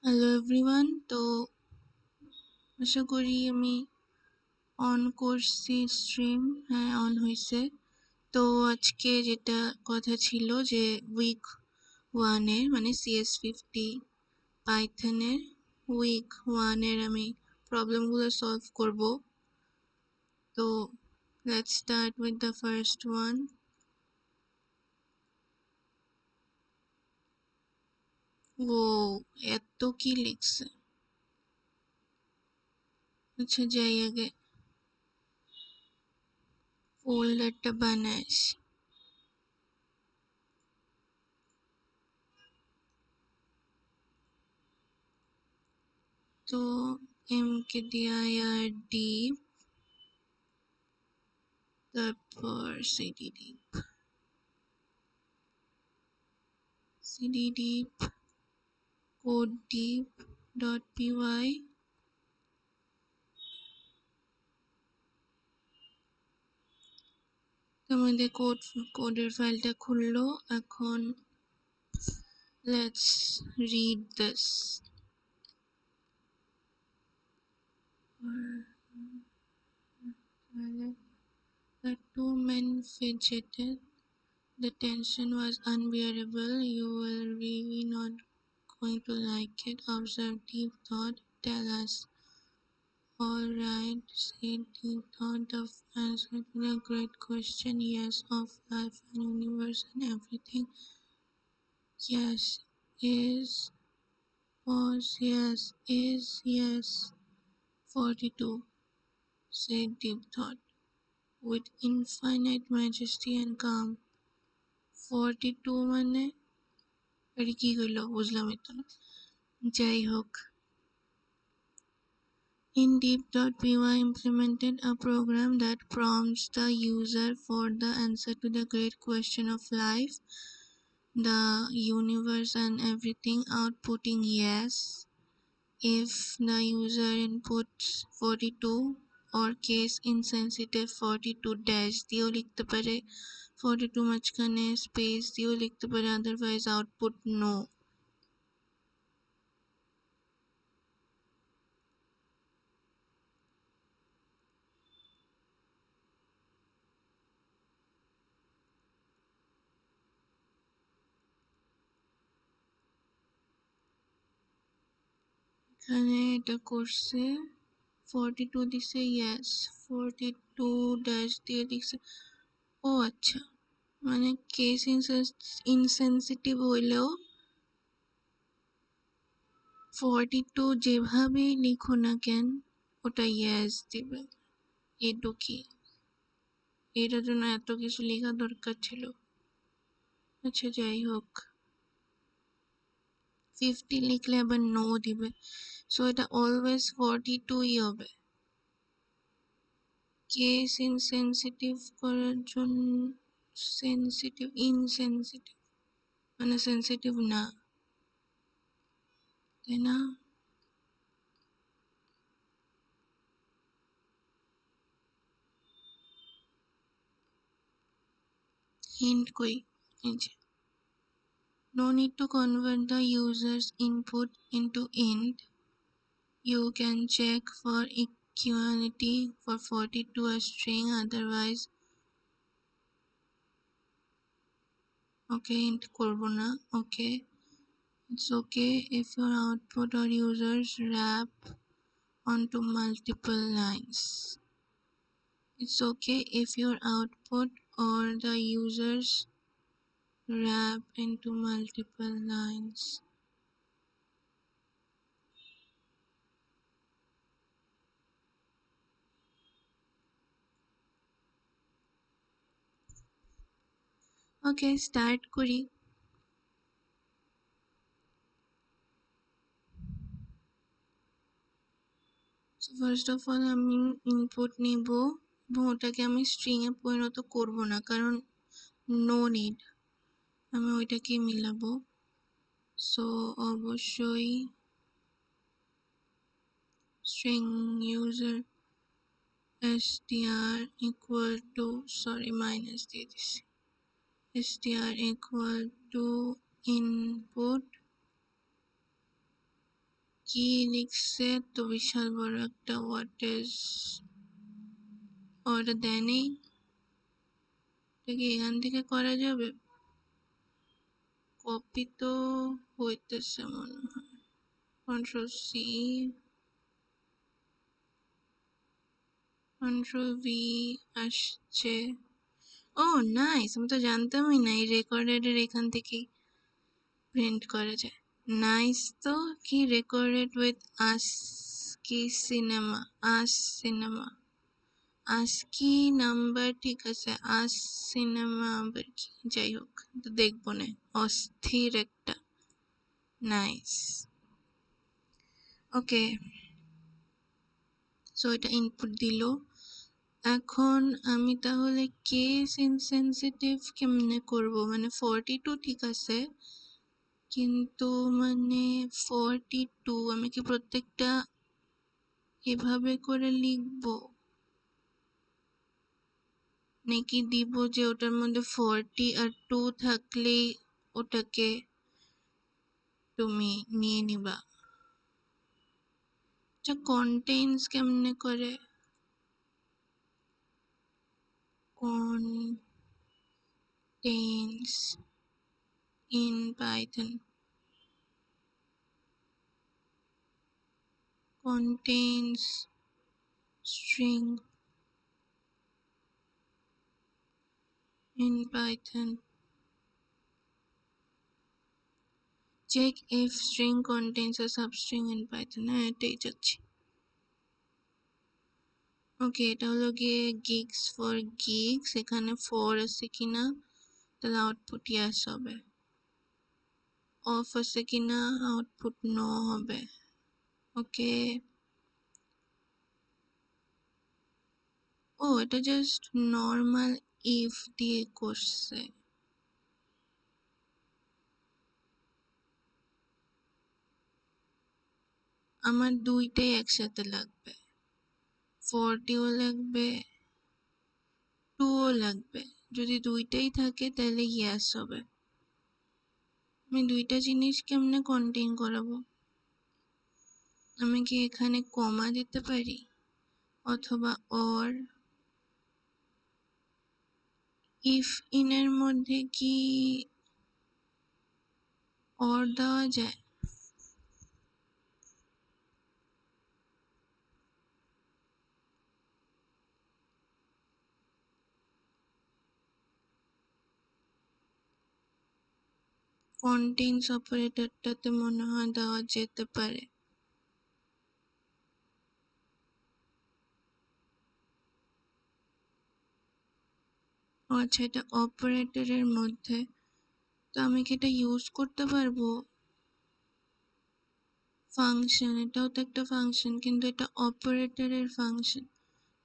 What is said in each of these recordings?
Hello everyone. তো আশা করি আমি অন করছি স্ট্রিম। হ্যাঁ, অন হয়েছে। তো আজকে যেটা কথা ছিল যে উইক 1-এর মানে CS50 পাইথনের উইক 1-এর আমি প্রবলেমগুলো সলভ করব। তো let's start with the first one. Oh, এত কি লিখছে! আচ্ছা, যাই আগে ফোল্ডারটা বানায় আসি। তো এমকে দিয়া আর ডি, তারপর cd code deep.py। আমাদের কোডের ফাইলটা খুললো। এখন let's read this. The two men fidgeted. The tension was unbearable. You will really not going to like it. Observe deep thought. Tell us. All right, said deep thought. The answer to the great question, yes, of life and universe and everything. Yes, is, was, yes, is, yes. 42, said deep thought, with infinite majesty and calm. 42 মানে এটা কি হইল বুঝলামই তো না। যাই হোক, in deep.py implemented a program that prompts the user for the answer to the great question of life, the universe and everything, outputting yes if the user inputs 42 or case insensitive 42 dash দিয়েও লিখতে পারে, 42 মাঝখানে space দিয়েও লিখতে পারে, otherwise output no. এখানে এটা করছে 42 দিছে ইয়েস, 42 ড্যাশ দিয়ে লিখছে। ও আচ্ছা, মানে কেস ইনসেনসিটিভ হইলেও 42 যেভাবেই লিখো না কেন ওটা ইয়েস দিবে। এটু কি, এটার জন্য এত কিছু লেখা দরকার ছিল? আচ্ছা, যাই হোক, 50 লিখলে আবার নো দিবে, সো এটা অলওয়েজ 42ই হবে। কেস ইনসেনসিটিভ করার জন্য ইনসেনসিটিভ মানে সেন্সিটিভ না, তাই না? হিন্ট কই, এই যে no need to convert the user's input into int. You can check for equality for 42 a string, otherwise okay, int করবো না। Okay, it's okay if your output or users wrap onto multiple lines. It's okay if your output or the users wrap into multiple lines. Okay, start করি। First of all আমি input নিব এবং ওটাকে আমি স্ট্রিংয়ে পরিণত করব না, কারণ নো নিড, আমি ওইটাকে মিলাবো। সো অবশ্যই string user str equal to, sorry minus দিয়ে দিছি, str ইকুয়াল টু ইনপুট কি লিখছে তো বিশাল বড় একটা হোয়াট ইজ, ওটা দেয়নি। এটা কি এখান থেকে করা যাবে? কপি তো হইতেছে মনে হয়। কন্ট্রোল সি, কন্ট্রোল ভি আসছে। ও নাইস, আমি তো জানতামই না এই রেকর্ডেডের এখান থেকেই প্রিন্ট করা যায়। নাইস। তো কি রেকর্ডেড উইথ আস কি সিনেমা, আস সিনেমা, আজকি নাম্বার ঠিক আছে, আজ সিনেমা আবার কি, যাই হোক তো দেখবো না। অস্থির একটা। নাইস। ওকে, সো এটা ইনপুট দিল। এখন আমি তাহলে কেস ইনসেনসিটিভ কেমনে করব? মানে 42 ঠিক আছে, কিন্তু মানে 42 আমি কি প্রত্যেকটা এভাবে করে লিখবো, নাকি দিব যে ওটার মধ্যে 40 আর 2 থাকলেই ওটাকে তুমি নিয়ে নিবা? আচ্ছা, কন্টেইনস কেমনে করে? contains in Python, contains string in Python. Check if string contains a substring in Python. হ্যাঁ, এটাই যাচ্ছি। ওকে, এটা হলো গিয়ে gigs for gigs, এখানে 4 আছে কিনা, তাহলে আউটপুট yes হবে। অফ আছে কিনা, আউটপুট নো হবে। ওকে, ও এটা জাস্ট নর্মাল ইফ দিয়ে করছে। আমার দুইটাই একসাথে লাগবে, 40ও লাগবে, 2ও লাগবে। যদি দুইটাই থাকে তাহলে ইয়েস হবে। আমি দুইটা জিনিস কেমনে কন্টেইন করাবো? আমি কি এখানে কমা দিতে পারি, অথবা অর? ইফ ইনের মধ্যে কি অর দেওয়া যায়? কন্টেইনস অপারেটরটাতে মনে হয় দেওয়া যেতে পারে। আচ্ছা, এটা অপারেটরের মধ্যে, তো আমি কি এটা ইউজ করতে পারবো? ফাংশন, এটাও তো একটা ফাংশন, কিন্তু এটা অপারেটরের function.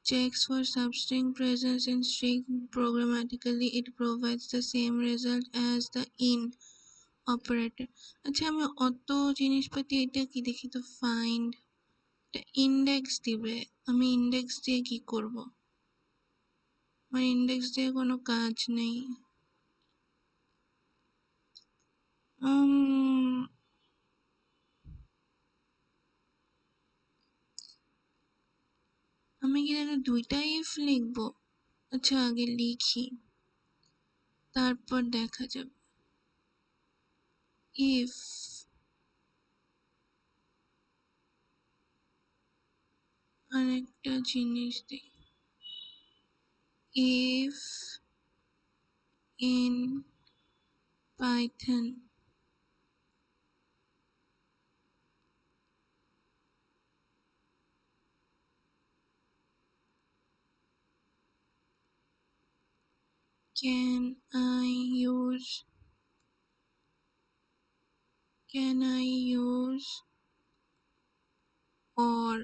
Checks for substring presence in string programmatically, it provides the same result as the in operator. আচ্ছা, আমি অত জিনিসপাতি, এটা কি দেখি তো, ফাইন্ড, এটা ইন্ডেক্স দিবে, আমি ইন্ডেক্স দিয়ে কি করব? আমার ইন্ডেক্স দিয়ে কোনো কাজ নেই। আমি কি তাহলে দুইটাই ইফ লিখবো? আচ্ছা, আগে লিখি, তারপর দেখা যাবে। ইফ আরেকটা জিনিস দিই, if in Python can I use or?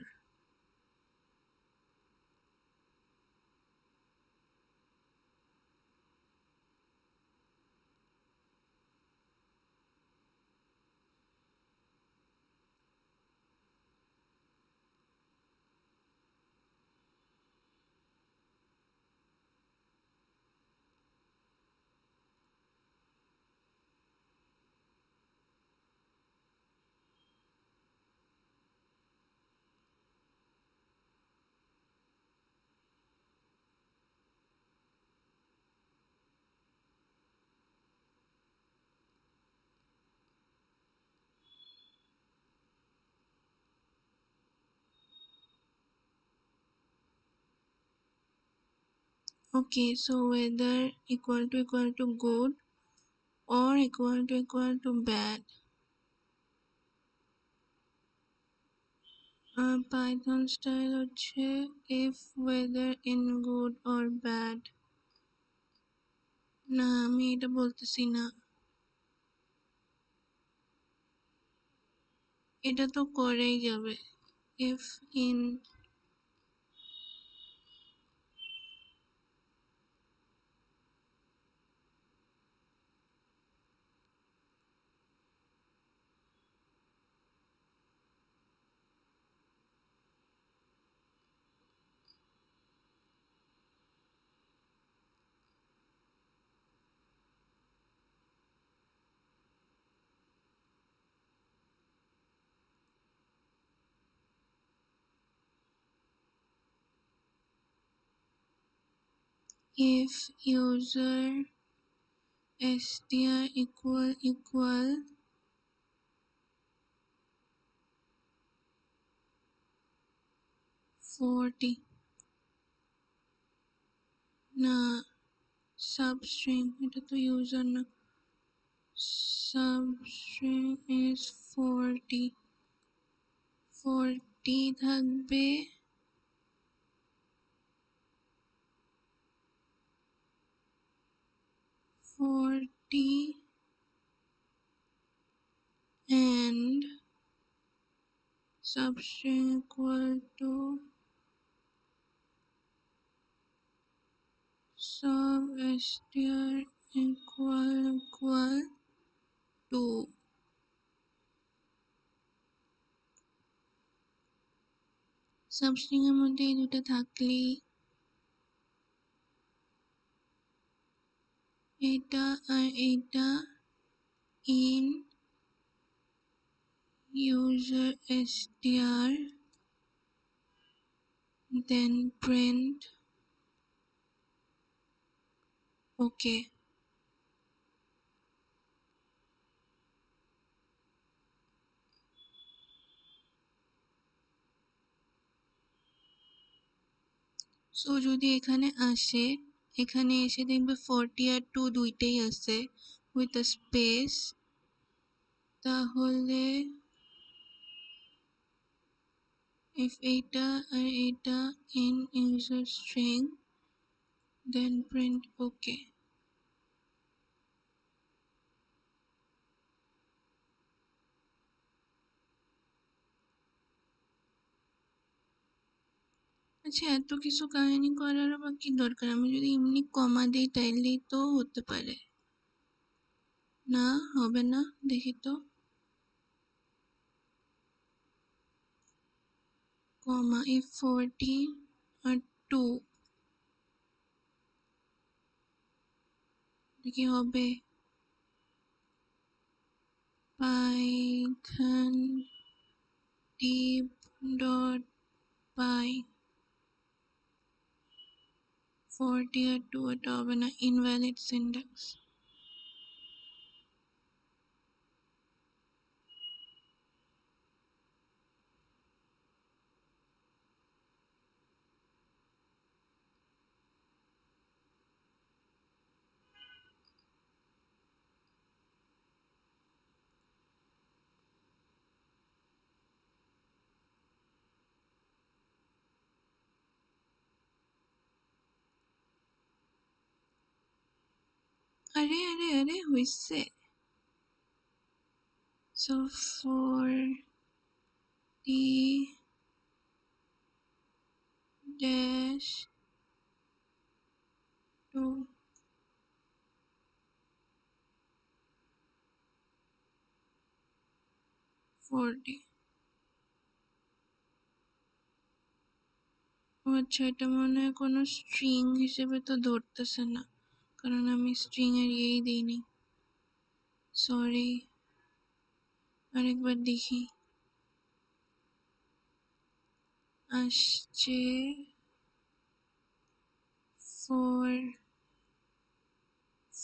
Okay, so whether equal to good or equal to bad. Python style হচ্ছে if whether in good or bad। না আমি এটা বলতেছি না, এটা তো করেই যাবে if in if user str equal 40 না substring, এটা তো user না, substring is 40 থাকবে 40 and substring equal to sub str equal to substring এর মধ্যে এই দুটো থাকলেই এটা আর এটা in user str then print okay। So যদি এখানে আসে, এখানে এসে দেখবে 40 আর 2 দুইটাই আছে উইথ আ স্পেস, তাহলে if এটা আর এটা in user string then print okay। আচ্ছা এত কিছু কাহিনী করার আবার কি দরকার, আমি যদি এমনি কমা দিই তাইলেই তো হতে পারে। না হবে না, দেখি তো, comma if 40 আর 2 কি হবে, python div.py 40 আর 2 এটা হবে না, invalid syntax। আরে আরে আরে হইছে। so for the dash 2 40, আচ্ছা এটা মনে হয় কোনো স্ট্রিং হিসেবে তো ধরতেছে না, কারণ আমি স্ট্রিং এর ইয়েই দিইনি, সরি আরেকবার দেখি। আসছে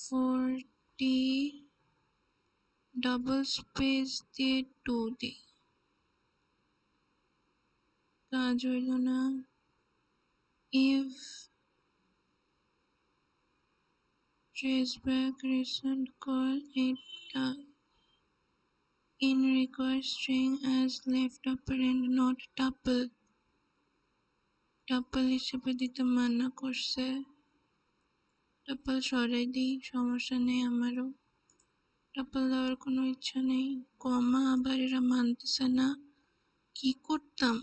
40 ডাবল স্পেস দিয়ে 2 দিই, কাজ হইল না। if trace back recent call it in require string as left operand not tuple. Tuple হিসেবে দিতে মানা করছে। টাপল সরাই দিই, সমস্যা নেই আমারও। টাপল দেওয়ার কোনো ইচ্ছা নেই। কমা আবার এরা মানতেছে না, কি করতাম?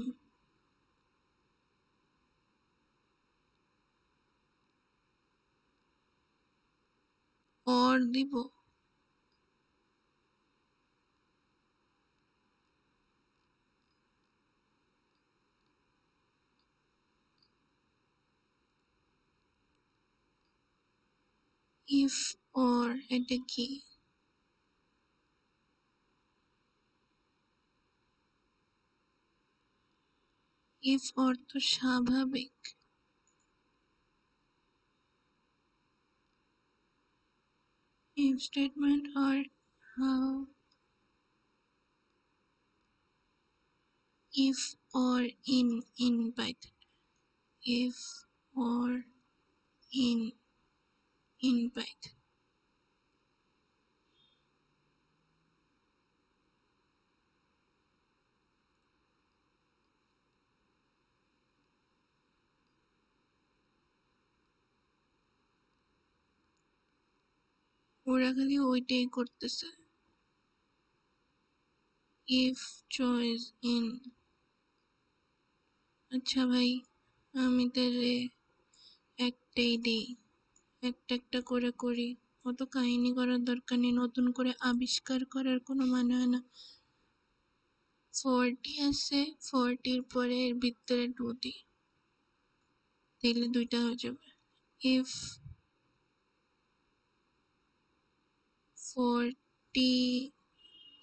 অর দিব। ইফ অর এটা কি? ইফ অর্থ স্বাভাবিক। If statement or how if or in Python. If or in Python. ওরা খালি ওইটাই করতেছে। If choice in. আচ্ছা ভাই, আমি তাহলে একটাই দিই, একটা একটা করে করি। অত কাহিনী করার দরকার নেই, নতুন করে আবিষ্কার করার কোনো মানে হয় না। 40 আছে, 40-র পরে এর ভিতরে 2 দিই, তাইলে দুইটা হয়ে যাবে। ইফ 40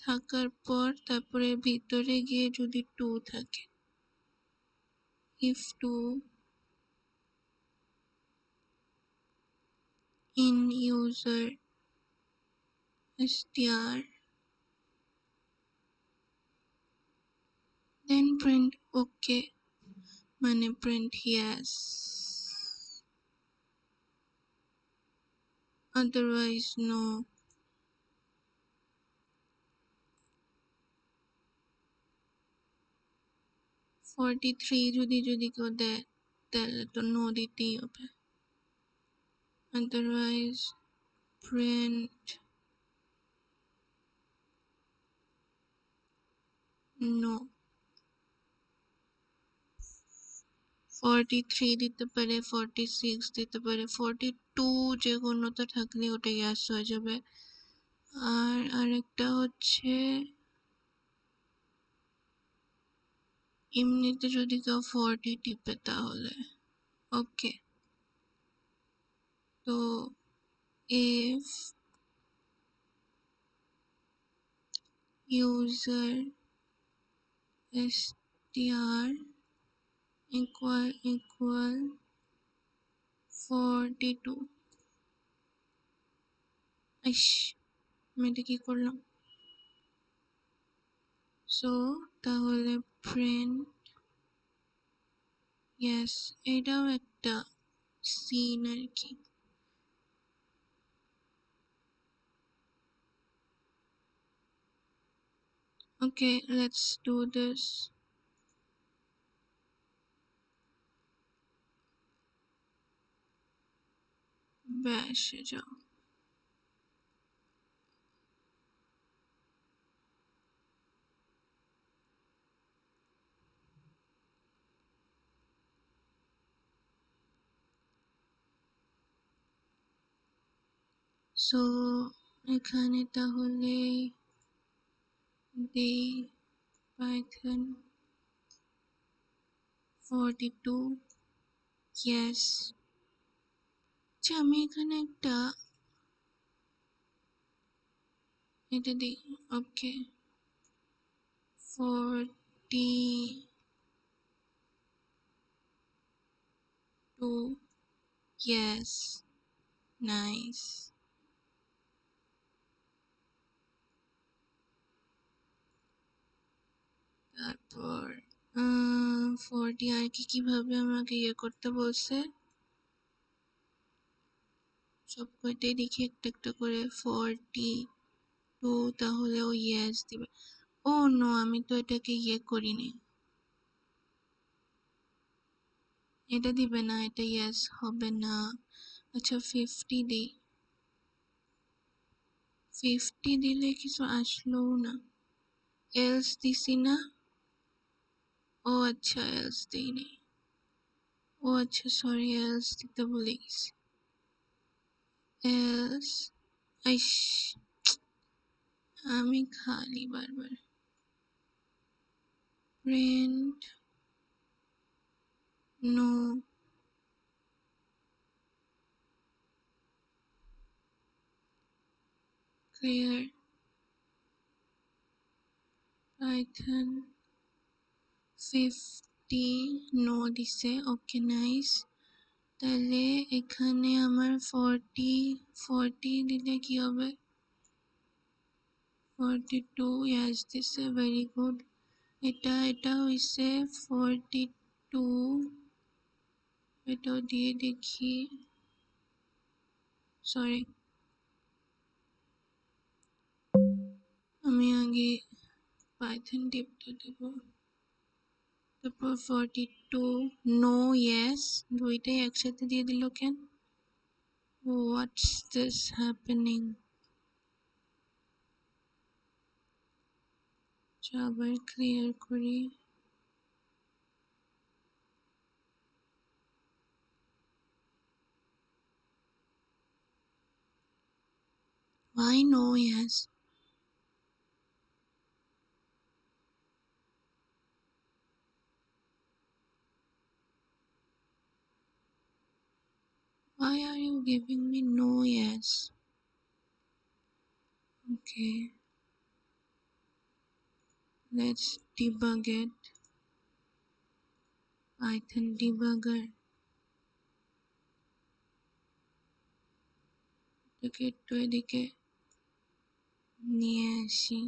থাকার পর তারপরে ভিতরে গিয়ে যদি 2 থাকে, if 2 in user str then print okay, মানে print yes, otherwise no. 43 যদি কেউ দেয় তাহলে তো নো দিতেই হবে, otherwise print no. 43 দিতে পারে, 46 দিতে পারে, 42 যে কোনোটা থাকলে ওটা ইয়াস হয়ে যাবে। আর আরেকটা হচ্ছে এমনিতে যদি কেউ 40 টিপে তাহলে ওকে। তো if user str equal 42, ইস আমি এটা কি করলাম? সো তাহলে print yes, এটাও একটা সিন আর কি। Okay, let's do this. Bash যাও। সো এখানে তাহলে দেই Python 42 yes। আচ্ছা আমি এখানে একটা এটা দিই ওকে 42 yes নাইস। তারপর 40 আর কি কিভাবে আমাকে ইয়ে করতে বলছে, সব কয়টাই দেখি একটা একটা করে 42, তাহলে ও ইয়েস দিবে। ও নো, আমি তো এটাকে করিনি। এটা দিবে না, এটা ইয়েস হবে না। আচ্ছা 50 দিই। 50 দিলে কিছু আসলো না। এলস দিছি না? ও আচ্ছা, এলস দিইনি। ও আচ্ছা সরি, এলস দিতে ভুলে গেছি। এলস, আইস, আমি খালি বারবার। Print no clear Python 50 no দিছে। Okay nice. তাহলে এখানে আমার 40 দিলে কি হবে? 42 ইয়াস দিছে, ভেরি গুড। এটা হইছে 42। এটাও দিয়ে দেখি। সরি, আমি আগে পাইথন টিপটা দেব। তারপর 42 নো ইয়েস, দুইটাই একসাথে দিয়ে দিল কেন? What's this happening? আবার ক্লিয়ার করি। Why no yes? Why are you giving me no yes? Okay, let's debug it. Python debugger. এটাকে একটু এদিকে নিয়ে আসি।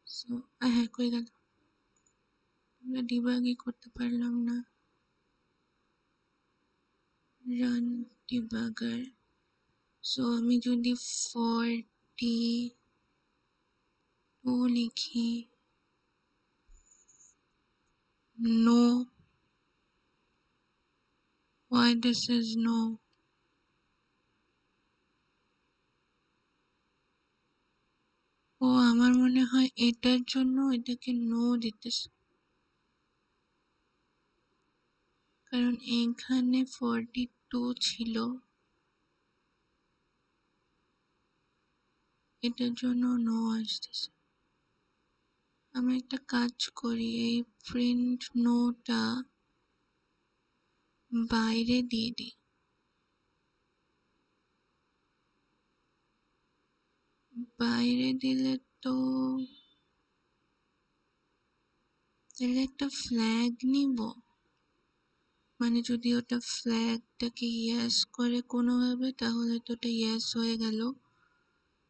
সো হ্যাঁ, কই গেল? আমরা ডিবাগই করতে পারলাম না। Run debugger. সো আমি যদি 42 লিখি, no, why this is no? ও আমার মনে হয় এটার জন্য এটাকে নো দিতেছে, কারণ এখানে 42 ছিল, এটার জন্য নো আসতেছে। আমি একটা কাজ করি, এই প্রিন্ট নোটা বাইরে দিয়ে দিই। বাইরে দিলে তো তাহলে একটা ফ্ল্যাগ নিব, মানে যদি ওটা ফ্ল্যাগটাকে ইয়েস করে কোনোভাবে, তাহলে তো ওটা ইয়েস হয়ে গেল,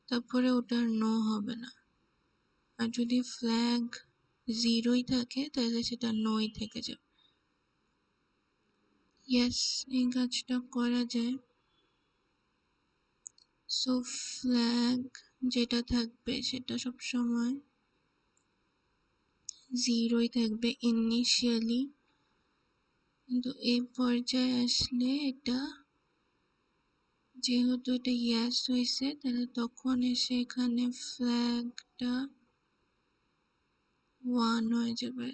তারপরে ওটা নো হবে না। আর যদি ফ্ল্যাগ 0ই থাকে তাহলে সেটা নোই থেকে যাবে। ইয়েস, এই কাজটা করা যায়। সো ফ্ল্যাগ যেটা থাকবে সেটা সবসময় 0ই থাকবে ইনিশিয়ালি, কিন্তু এই পর্যায়ে আসলে এটা, যেহেতু এটা ইয়েস হয়েছে, তাহলে তখন এসে এখানে ফ্ল্যাগটা 1 হয়ে যাবে।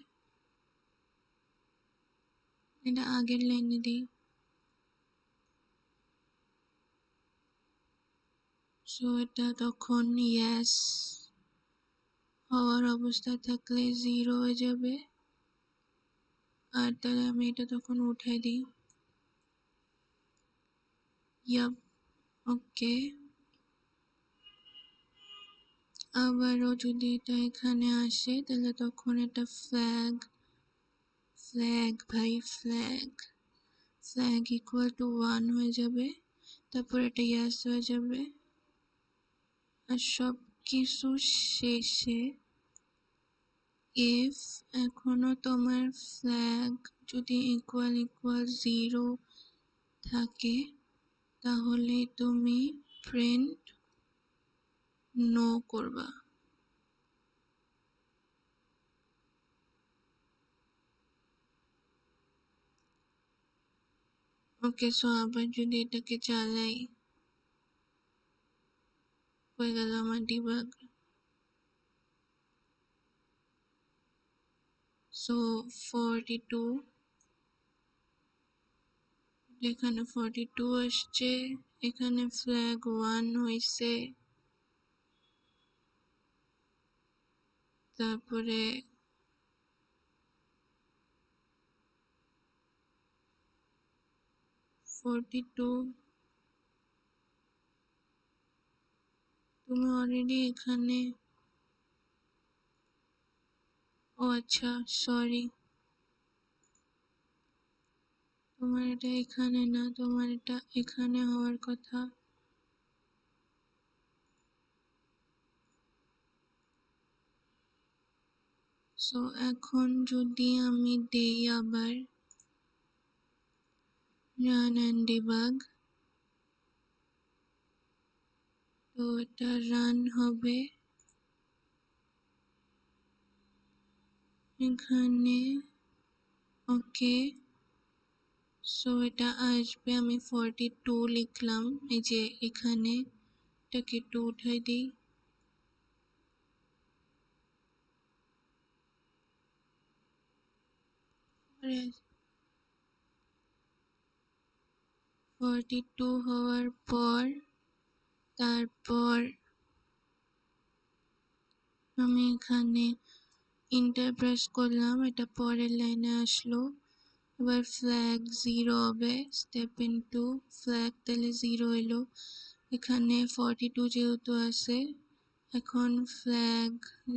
এটা আগের লাইনে দিই। সো এটা তখন ইয়েস হওয়ার অবস্থায় থাকলে 0 হয়ে যাবে। আর তাহলে আমি এটা তখন উঠাই দিই। ইয়াপ, ওকে। আবারও যদি এটা এখানে আসে তাহলে তখন এটা ফ্ল্যাগ ভাই, ফ্ল্যাগ ইকুয়াল টু 1 হয়ে যাবে, তারপর এটা ইয়াস হয়ে যাবে। আর সব কিছু শেষে ইফ এখনো তোমার ফ্ল্যাগ যদি ইকুয়াল ইকুয়াল 0 থাকে তাহলে তুমি প্রিন্ট নো করবা। ওকে, সো আবার যদি এটাকে চালাই, হয়ে গেল আমার ডিবাগ। সো 42, এখানে 42 আসছে, এখানে ফ্ল্যাগ 1 হয়েছে, তারপরে 42 তুমি অলরেডি এখানে, ও আচ্ছা সরি, তোমার এটা এখানে না, তোমার এটা এখানে হওয়ার কথা। সো এখন যদি আমি দেই আবার রান অ্যান্ড ডিবাগ, তো এটা রান হবে এখানে। ওকে, সো এটা আসবে, আমি 42 লিখলাম, এই যে এখানে এটাকে 2 উঠাই দিই, 42 হওয়ার পর তারপর আমি এখানে ইন্টার প্রেস করলাম, এটা পরের লাইনে আসলো। এবার ফ্ল্যাগ 0 হবে, স্টেপ ইনটু ফ্ল্যাগ, তাহলে 0 এলো। এখানে 42 যেহেতু আছে, এখন ফ্ল্যাগ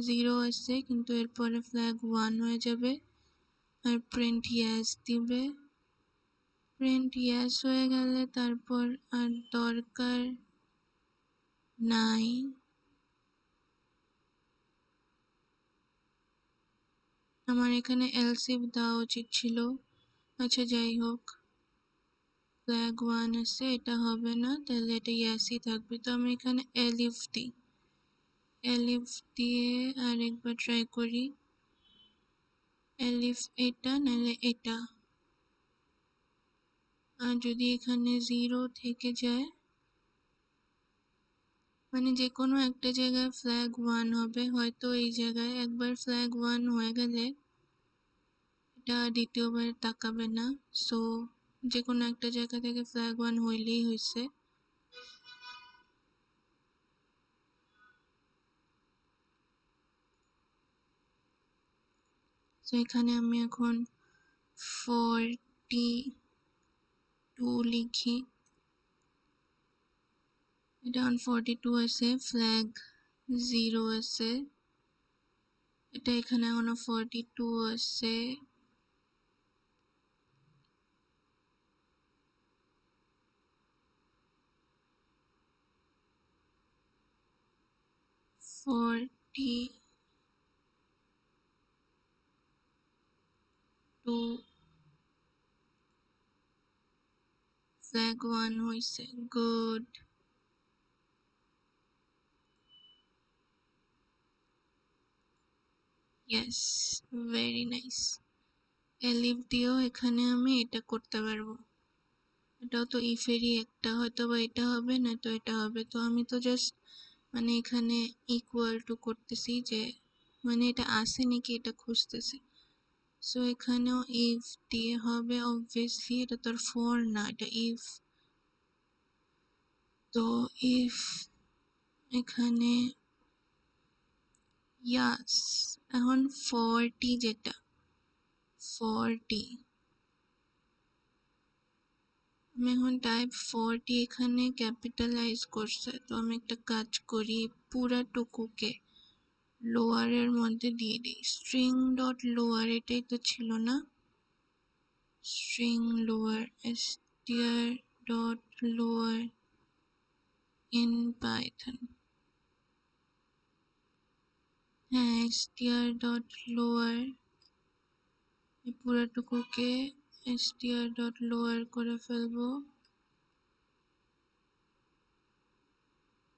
0 আছে, কিন্তু এরপরে ফ্ল্যাগ 1 হয়ে যাবে, আর প্রিন্ট ইয়েস দিবে। প্রিন্ট ইয়েস হয়ে গেলে তারপর আর দরকার নাই, আমার এখানে এলসিফ দেওয়া উচিত ছিল। আচ্ছা যাই হোক, ফ্ল্যাগ 1 আছে, এটা হবে না, তাহলে এটা ইয়েসই থাকবে। তো আমি এখানে এলিফ দিই, এলিফ দিয়ে আরেকবার ট্রাই করি, এলিফ এটা নাহলে এটা। আর যদি এখানে 0 থেকে যায়, মানে যে কোনো একটা জায়গায় ফ্ল্যাগ 1 হবে, হয়তো এই জায়গায় একবার ফ্ল্যাগ 1 হয়ে গেলে এটা দ্বিতীয়বার তাকাবে না। সো যে কোনো একটা জায়গা থেকে ফ্ল্যাগ 1 হইলেই হয়েছে। তো এখানে আমি এখন 42 লিখি, এটা 42 আছে, ফ্ল্যাগ 0 আছে, এটা এখানে এখনো 42 আছে, 42 ফ্ল্যাগ 1 হয়েছে, good. Yes, very nice. Elif দিয়েও এখানে আমি এটা করতে পারবো, এটাও তো ইফেরই একটা, হয়তো বা এটা হবে না তো এটা হবে। তো আমি তো জাস্ট মানে এখানে ইকুয়াল টু করতেছি, যে মানে এটা আসে নাকি এটা খুঁজতেছি। সো এখানেও ইফ দিয়ে হবে অবভিয়াসলি, এটা তো আর ফর না, এটা ইফ। তো ইফ এখানে ইয়াস, এখন 40 যেটা 40, আমি এখন টাইপ 40 এখানে ক্যাপিটালাইজ করছে। তো আমি একটা কাজ করি, পুরাটুকুকে লোয়ারের মধ্যে দিয়ে দিই, স্ট্রিং ডট লোয়ার, এটাই তো ছিল না, string lower, str dot lower in Python, হ্যাঁ str ডট লোয়ার এই পুরোটুকুকে str.lower করে ফেলবো,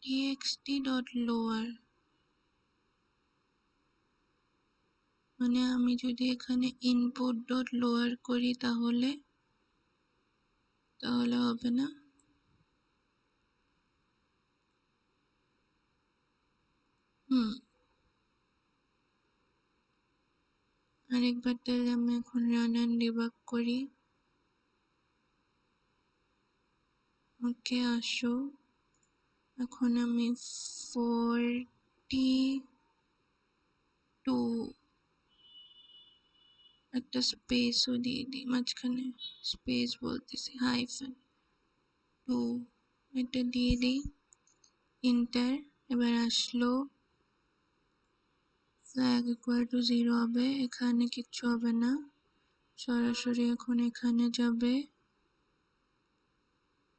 txt.lower মানে আমি যদি এখানে input.lower করি তাহলে হবে না। আরেকবার তাহলে আমি এখন রান অ্যান্ড ডিবাগ করি। ওকে আসো, এখন আমি 42 একটা স্পেসও দিয়ে দিই মাঝখানে, স্পেস বলতেছি হাইফেন 2 এটা দিয়ে দিই, ইন্টার। এবার আসলো ফ্ল্যাগ ইকুয়াল টু 0 হবে, এখানে কিচ্ছু হবে না, সরাসরি এখন এখানে যাবে,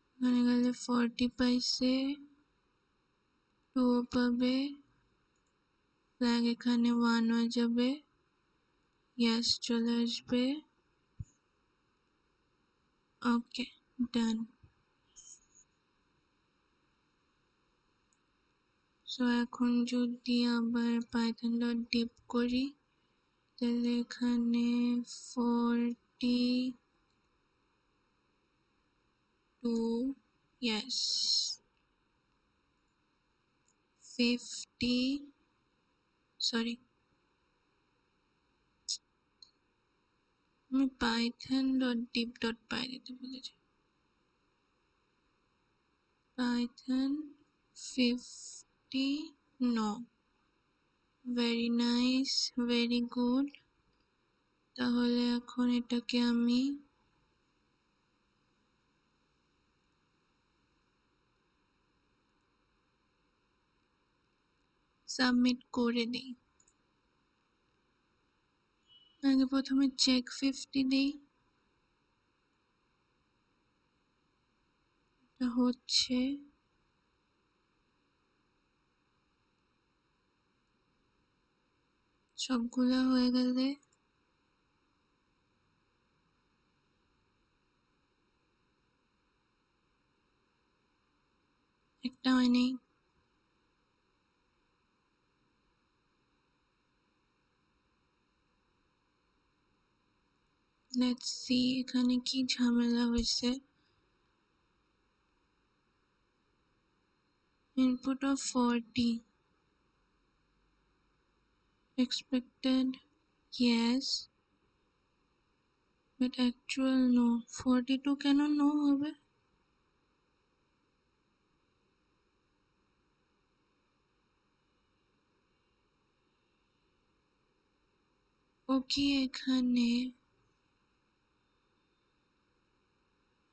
এখানে গেলে 40 পাইছে, 2 পাবে, ফ্ল্যাগ এখানে 1 হয়ে যাবে, ইয়েস চলে আসবে, ওকে ডান। সো এখন যদি আবার python.dip করি তাহলে এখানে 42 ইয়েস 50 সরি আমি python.dip.py দিতে বলেছি, python 50 no very nice very good. তাহলে এখন এটাকে আমি সাবমিট করে দিই। আগে প্রথমে চেক 50 দিই, এটা হচ্ছে, সবগুলা হয়ে গেলে একটা হয়নি, লেটস সি এখানে কি ঝামেলা হয়েছে। Input of 40 expected yes but actual no, 42 কেন নো হবে? ও কি এখানে,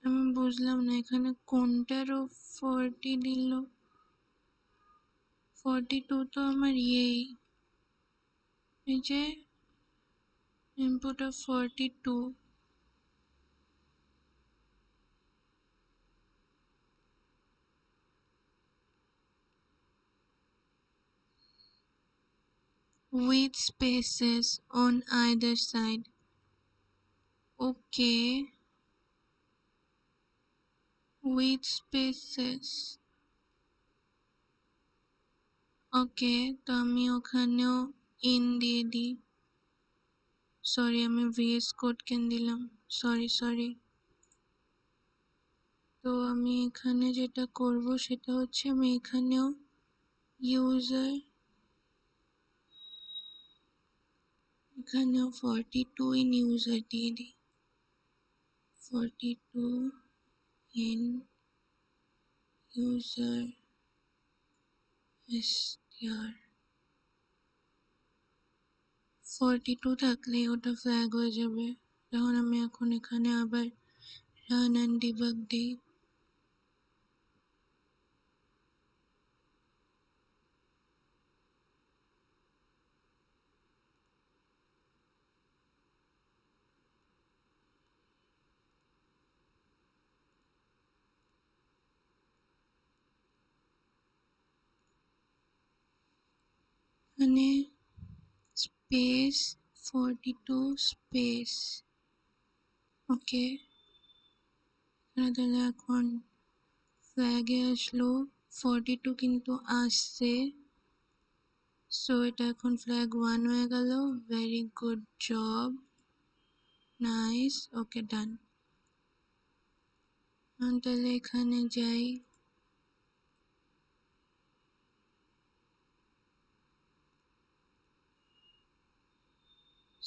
আমি বুঝলাম না এখানে কোনটারও 40 দিল, 42 তো আমার ইয়েই, এই যে input of 42 with spaces on either side, okay with spaces, ওকে তো আমি ওখানেও ইন দিয়ে দিই, সরি আমি ভিএস কোড কেন দিলাম, সরি। তো আমি এখানে যেটা করব সেটা হচ্ছে আমি এখানেও ইউজার, এখানেও 42 ইন ইউজার দিয়ে দিই, 42 ইন ইউজার str 42 থাকলে ওটা ফ্ল্যাগ হয়ে যাবে। তখন আমি এখন এখানে আবার রান অ্যান্ড ডিবাগ দিই, মানে স্পেস 42 স্পেস ওকে, তাহলে এখন ফ্ল্যাগে আসলো 42 কিন্তু আসছে, সো এটা এখন ফ্ল্যাগ 1 হয়ে গেল। ভেরি গুড জব, নাইস, ওকে ডান। তাহলে এখানে যাই,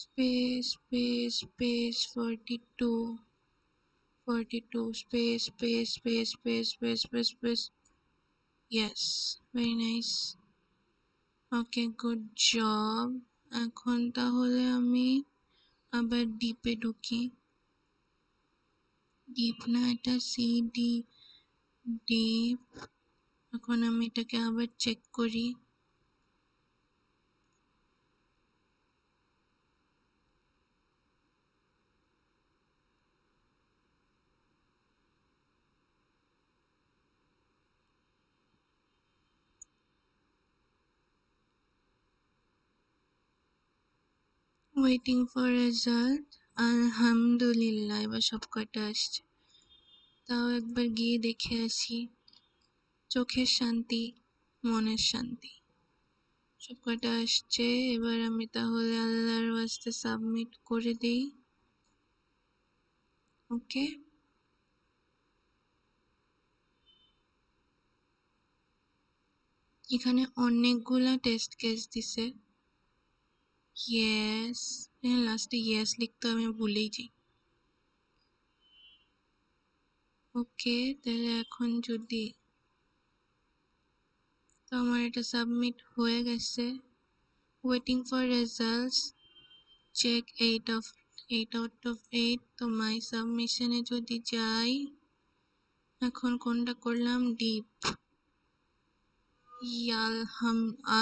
space space space 42 42 space space space space space space space, yes, very nice, okay good job. এখন তাহলে আমি আবার ডিপে ঢুকি, ডিপ না এটা সি ডি, ডিপ। এখন আমি এটাকে আবার চেক করি, ওয়েটিং ফর রেজাল্ট। আলহামদুলিল্লাহ এবার সব কয়টা আসছে, তাও একবার গিয়ে দেখে আসি, চোখের শান্তি মনের শান্তি, সব কয়টা আসছে। এবার আমি তাহলে আল্লাহর ওয়াস্তে সাবমিট করে দিই, ওকে। এখানে অনেকগুলা টেস্ট কেস দিছে, ইয়েস, লাস্টে ইয়েস লিখতে আমি ভুলেই যাই, ওকে। তাহলে এখন যদি, তো আমার এটা সাবমিট হয়ে গেছে, waiting for results, check 8 out of 8। তো মাই সাবমিশনে যদি যাই, এখন কোনটা করলাম, ডিপ,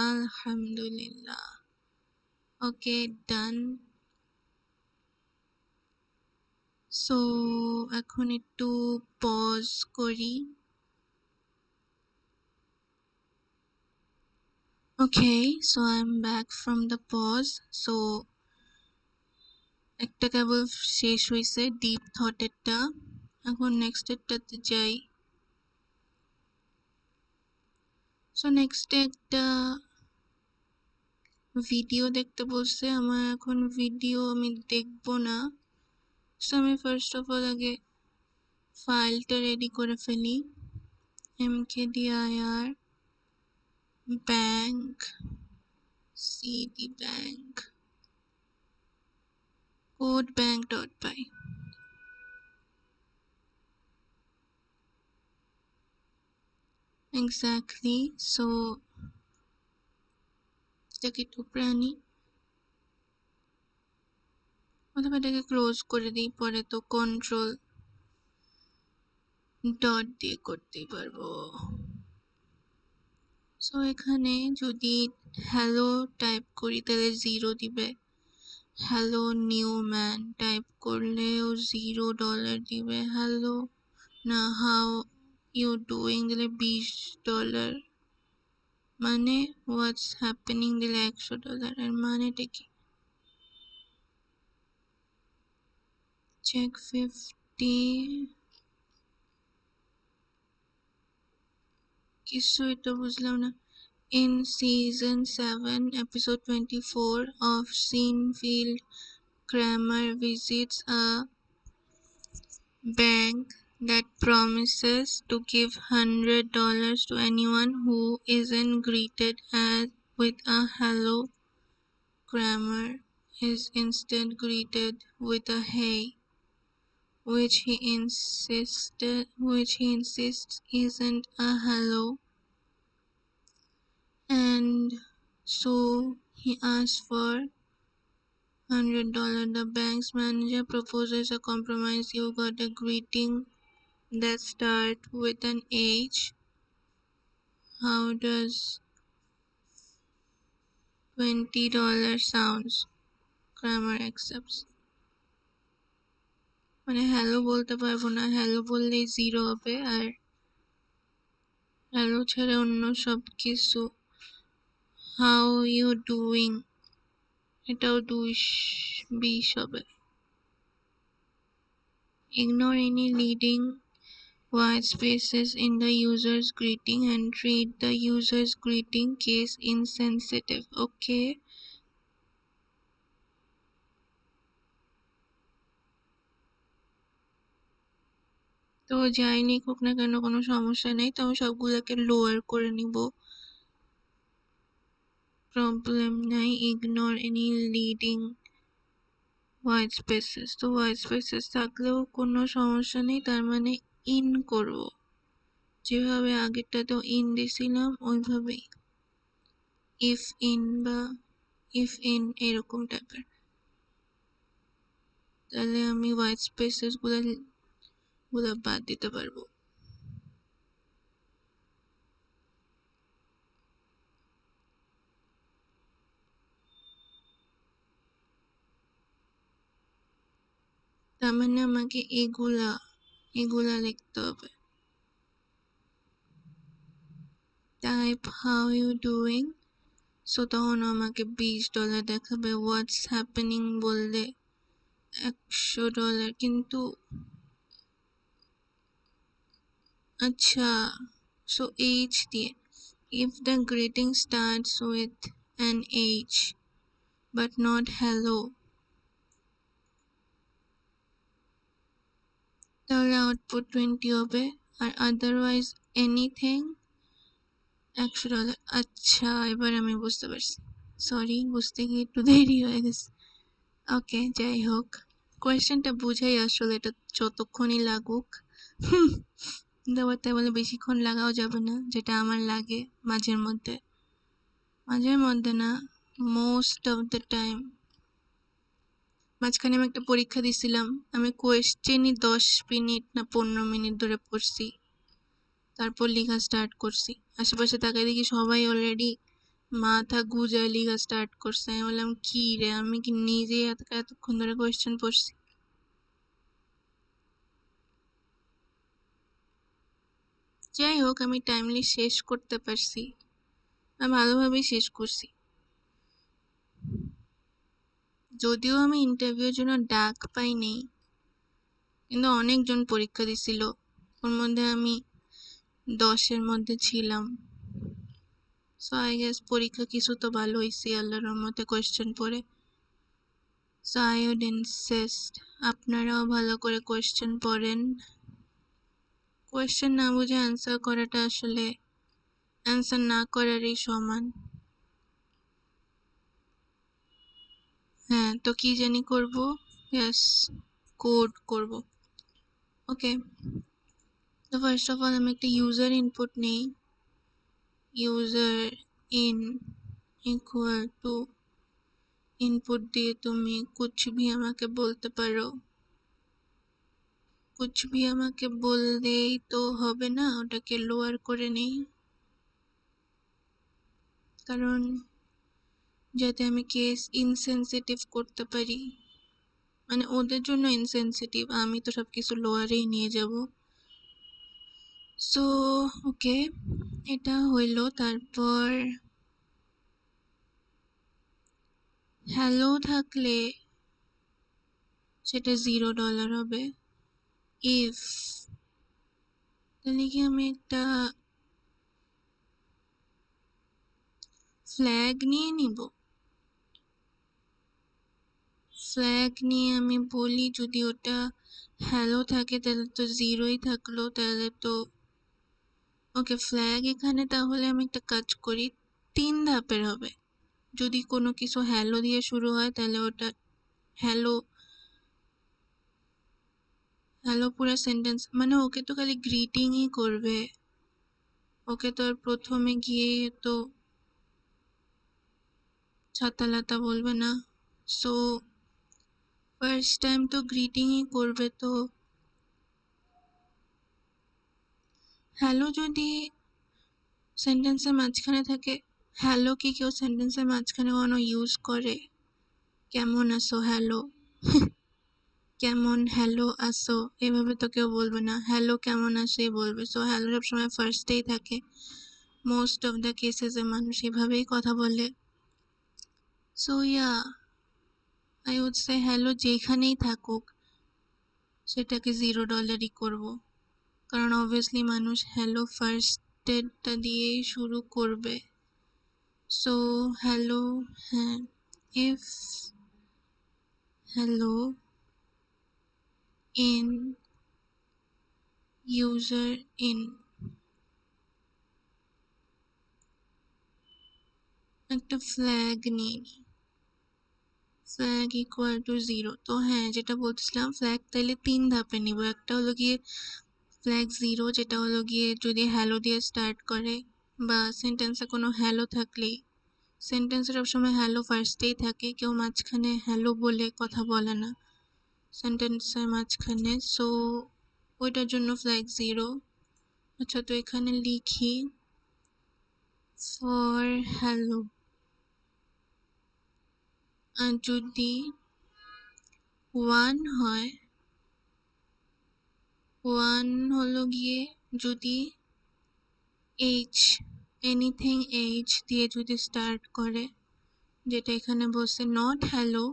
আলহামদুলিল্লাহ, ওকে ডান। সো এখন একটু পজ করি, okay. So I am back from the pause. So একটা কেবল শেষ হয়েছে ডিপ থটেরটা, এখন নেক্সটেরটাতে যাই। সো নেক্সটে একটা ভিডিও দেখতে বলছে, আমার এখন ভিডিও আমি দেখবো না। সো আমি ফার্স্ট অফ অল আগে ফাইলটা রেডি করে ফেলি, mkdir bank cd bank code bank dot py, exactly. So এটাকে টুকরে আনি, অথবা এটাকে ক্লোজ করে দিই, পরে তো কন্ট্রোল ডট দিয়ে করতেই পারবো। সো এখানে যদি হ্যালো টাইপ করি তাহলে 0 দিবে, হ্যালো নিউ ম্যান টাইপ করলেও $0 দিবে, হ্যালো না হাউ ইউ ডুইং দিলে $20, মানে হোয়াটস হ্যাপেনিং দিলে $100। এর মানেটা কি, চেক 50, কিছুই তো বুঝলাম না। In season 7 episode 24 of Seinfeld, Kramer visits a bank that promises to give $100 to anyone who isn't greeted with a hello. Kramer is instead greeted with a hey, which he insists isn't a hello, and so he asks for $100. The bank's manager proposes a compromise. You got a greeting that starts with an H. How does $20 sounds? Kramer accepts. মানে hello বলতে পারবো না, hello বললেই 0 হবে, আর hello ছেড়ে অন্য সব কিছু হাউ ইউ ডুইং এটাও 20 হবে। Ignore any leading white spaces in the user's greeting and treat the user's greeting case insensitive. Okay. তো যাই লিখুক না কেন কোনো সমস্যা নেই, তো আমি সবগুলোকে লোয়ার করে নিব, প্রবলেম নাই। Ignore any leading white spaces, তো হোয়াইট স্পেসেস থাকলেও কোনো সমস্যা নেই, তার মানে ইন করব, যেভাবে আগেরটাতেও ইন দিছিলাম ওইভাবেই, ইফ ইন বা ইফ ইন এরকম টাইপের। তাহলে আমি হোয়াইট স্পেসেস গুলা বাদ দিতে পারবো। তার মানে আমাকে এগুলা লিখতে হবে। Type how you doing, so তখন আমাকে $20 দেখাবে। হোয়াটস হ্যাপেনিং বললে $100, কিন্তু আচ্ছা, সো এইচ দিয়ে, if the greeting starts with an H but not hello, তাহলে আউটপুট 20 হবে, আর আদারওয়াইজ এনিথিং $100। আচ্ছা, এবার আমি বুঝতে পারছি, সরি, বুঝতে গিয়ে একটু দেরি হয়ে গেছে। ওকে, যাই হোক, কোয়েশ্চেনটা বুঝাই আসলে, এটা যতক্ষণই লাগুক দেওয়ার, তাই বলে বেশিক্ষণ লাগাও যাবে না, যেটা আমার লাগে মাঝের মধ্যে না, মোস্ট অফ দ্য টাইম। মাঝখানে আমি একটা পরীক্ষা দিছিলাম, আমি কোয়েশ্চেনই 10 মিনিট না 15 মিনিট ধরে পড়ছি, তারপর লেখা স্টার্ট করছি। আশেপাশে তাকাই দেখি সবাই অলরেডি মাথা গুজায় লেখা স্টার্ট করছে। আমি বললাম কি রে, আমি কি নিজেই এতক্ষণ ধরে কোয়েশ্চেন পড়ছি? যাই হোক, আমি টাইমলি শেষ করতে পারছি, আমি ভালোভাবেই শেষ করছি। যদিও আমি ইন্টারভিউর জন্য ডাক পাইনি, কিন্তু অনেকজন পরীক্ষা দিছিল, ওর মধ্যে আমি 10-এর মধ্যে ছিলাম। সো আই গেস পরীক্ষা কিছু তো ভালো হয়েছে আল্লাহর রহমতে কোয়েশ্চেন পড়ে। সো আই উড ইনসিস্ট আপনারাও ভালো করে কোয়েশ্চেন পড়েন। কোয়েশ্চেন না বুঝে অ্যান্সার করাটা আসলে অ্যান্সার না করারই সমান। হ্যাঁ, তো কি জানি করব, ইয়েস, কোড করব। ওকে, তো ফার্স্ট অফ অল আমি একটা ইউজার ইনপুট নিই। User in equal to input দিয়ে তুমি কুছ ভি আমাকে বলতে পারো। কুছ ভি আমাকে বললেই তো হবে না, ওটাকে লোয়ার করে নেই, কারণ যাতে আমি কেস ইনসেনসিটিভ করতে পারি, মানে ওদের জন্য ইনসেনসিটিভ, আমি তো সবকিছু লোয়ারেই নিয়ে যাব। সো ওকে, এটা হইলো। তারপর হ্যালো থাকলে সেটা $0 হবে। ইফ, তাহলে কি আমি একটা ফ্ল্যাগ নিয়ে নিব, ফ্ল্যাগ নিয়ে আমি বলি যদি ওটা হ্যালো থাকে তাহলে তো 0ই থাকলো, তাহলে তো ওকে। ফ্ল্যাগ এখানে তাহলে আমি একটা কাজ করি, 3 ধাপের হবে। যদি কোনো কিছু হ্যালো দিয়ে শুরু হয় তাহলে ওটা হ্যালো, হ্যালো পুরো সেন্টেন্স, মানে ওকে তো খালি গ্রিটিংই করবে, ওকে তো আর প্রথমে গিয়ে তো ছাতা লাতা বলবে না। সো ফার্স্ট টাইম তো গ্রিটিংই করবে, তো হ্যালো যদি সেন্টেন্সের মাঝখানে থাকে, হ্যালো কি কেউ সেন্টেন্সের মাঝখানে কোনো ইউজ করে? কেমন আছো, হ্যালো কেমন, হ্যালো আসো, এভাবে তো কেউ বলবে না, হ্যালো কেমন আসেই বলবে। সো হ্যালো সবসময় ফার্স্টেই থাকে, মোস্ট অফ দ্য কেসেসে মানুষ এভাবেই কথা বলে। So yeah, I would say hello যেখানেই থাকুক সেটাকে $0 করব, কারণ অবভিয়াসলি মানুষ হ্যালো ফার্স্টেরটা দিয়েই শুরু করবে। সো হ্যালো, হ্যাঁ, if hello in user in একটা ফ্ল্যাগ নিয়ে নিই, ফ্ল্যাগ ইকুয়াল টু 0। তো হ্যাঁ, যেটা বলছিলাম, ফ্ল্যাগ তাইলে 3 ধাপে নিব। একটা হলো গিয়ে ফ্ল্যাগ 0, যেটা হলো গিয়ে যদি হ্যালো দিয়ে স্টার্ট করে বা সেন্টেন্সে কোনো হ্যালো থাকলেই, সেন্টেন্সে সবসময় হ্যালো ফার্স্টেই থাকে, কেউ মাঝখানে হ্যালো বলে কথা বলে না সেন্টেন্সের মাঝখানে। সো ওইটার জন্য ফ্ল্যাগ 0। আচ্ছা, তো এখানে লিখি ফর হ্যালো, আর যদি 1 হয়, 1 হলো গিয়ে যদি এইচ, এনিথিং এইচ দিয়ে যদি স্টার্ট করে, যেটা এখানে বলছে not hello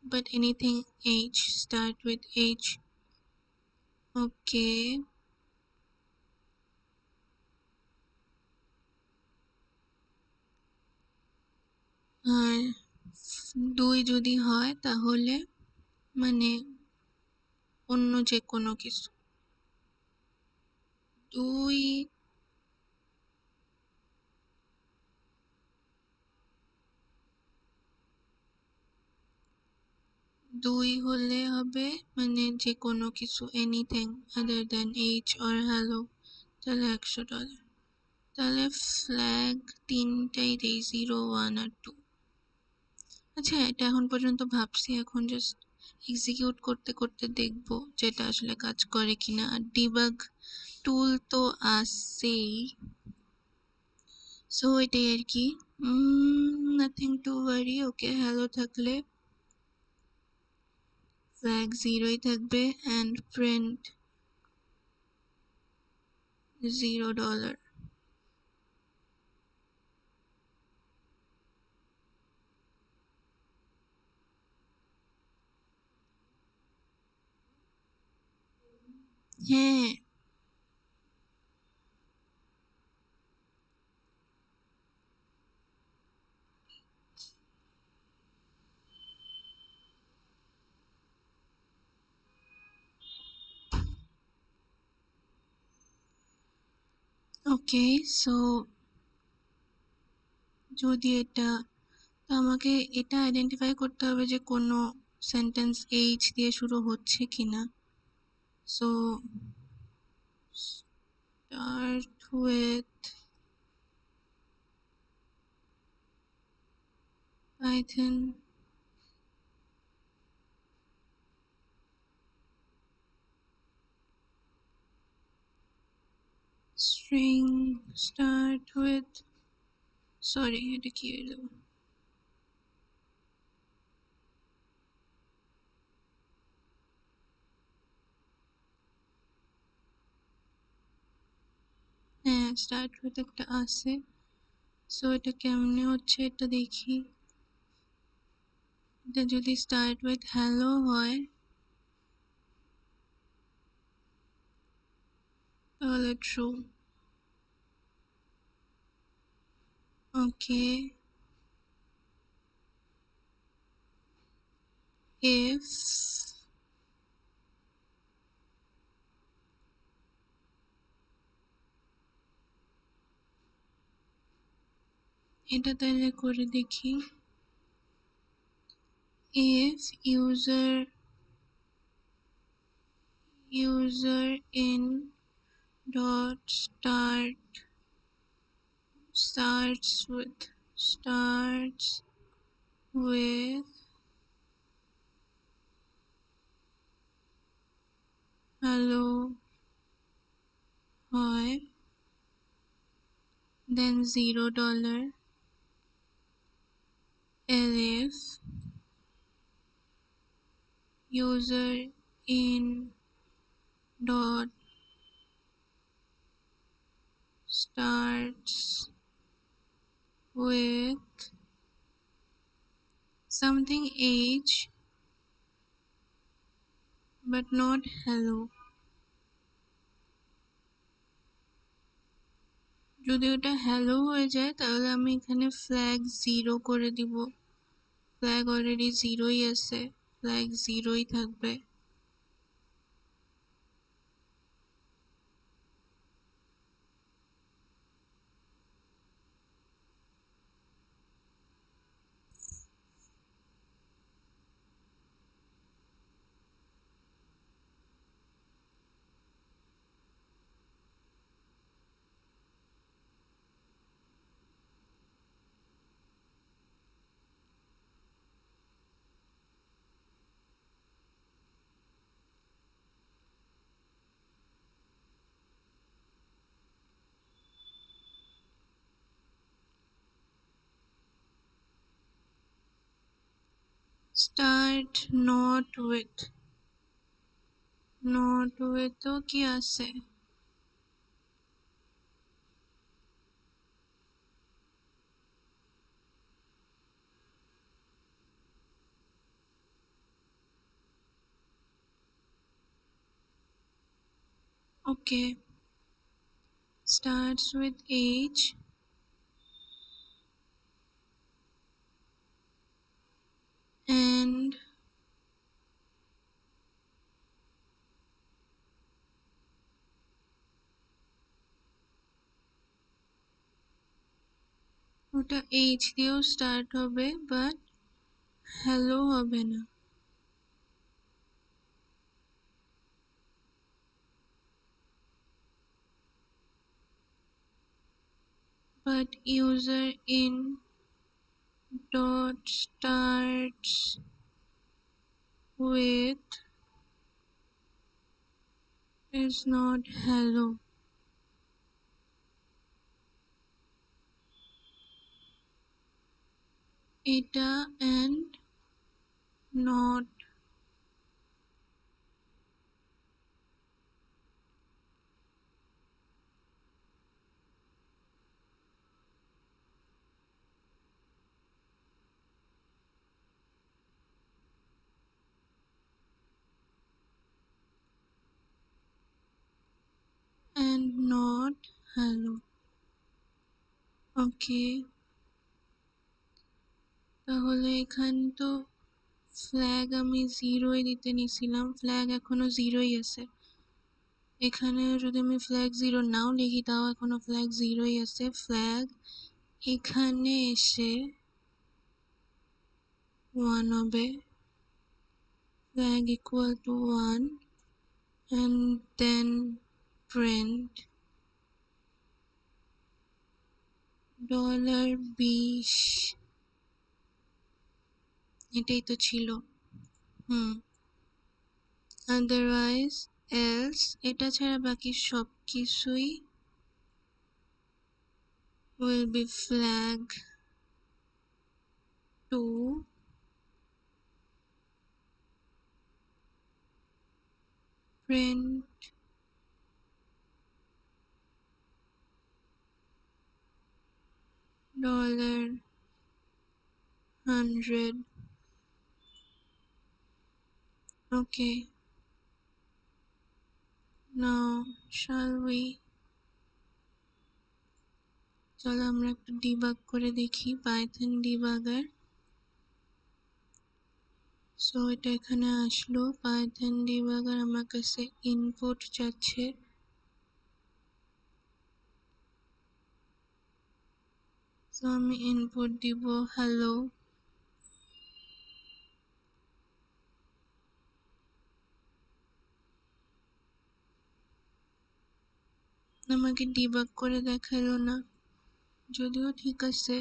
but anything H, start with H. Okay, আর 2 যদি হয় তাহলে মানে অন্য যে কোনো কিছু। 2 হলে হবে মানে যে কোনো কিছু, anything other than H or hello, তাহলে $100। তাহলে ফ্ল্যাগ তিনটাই দেই, 0, 1 আর 2। আচ্ছা, এটা এখন পর্যন্ত ভাবছি, এখন জাস্ট এক্সিকিউট করতে করতে দেখবো যেটা আসলে কাজ করে কিনা। আর ডিবাগ টুল তো আছেই, সো এটাই আর কি, nothing to worry. Okay, hello থাকলে ফ্ল্যাগ 0ই থাকবে অ্যান্ড প্রিন্ট $0। হ্যাঁ, ওকে। সো যদি এটা, তো আমাকে এটা আইডেন্টিফাই করতে হবে যে কোনো সেন্টেন্স এইচ দিয়ে শুরু হচ্ছে কিনা। So start with Python string start with, sorry এটা কি হলো, হ্যাঁ স্টার্ট উইথ একটা আছে। সো এটা কেমনে হচ্ছে এটা দেখি। এটা যদি স্টার্ট উইথ হ্যালো হয় তাহলে ট্রু। ওকে, if এটা তাহলে করে দেখি, if user in dot starts with hello হয়, then $0, elif user in dot starts with something age, but not hello. যদি ওটা হ্যালো হয়ে যায় তাহলে আমি এখানে ফ্ল্যাগ 0 করে দিব। ফ্ল্যাগ অলরেডি 0ই আছে, ফ্ল্যাগ 0ই থাকবে। স্টার্ট নট উইথ, নট উইথও কি আছে? ওকে, starts with H and ওটা H দিয়েও স্টার্ট হবে বাট হ্যালো হবে না। But user in dot starts with is not hello. এটা and not and not hello. ওকে, তাহলে এখান তো ফ্ল্যাগ আমি 0ই দিতে নিছিলাম, ফ্ল্যাগ এখনো 0ই আছে। এখানে যদি আমি ফ্ল্যাগ 0 নাও লিখি তাও এখনো ফ্ল্যাগ 0ই আছে। ফ্ল্যাগ এখানে এসে 1 হবে, flag equal to 1 and then print $20। এটাই তো ছিল। আদারওয়াইজ এলস, এটা ছাড়া বাকি সব কিছুই will be flag 2 print $100। Okay, now shall we, চলো আমরা একটু ডিবাগ করে দেখি পাইথন ডিবাগার। সো এটা এখানে আসলো, পাইথন ডিবাগার আমার কাছে ইনপুট যাচ্ছে। সো আমি ইনপুট দিব হ্যালো। আমাকে ডিবাগ করে দেখালো না, যদিও ঠিক আছে।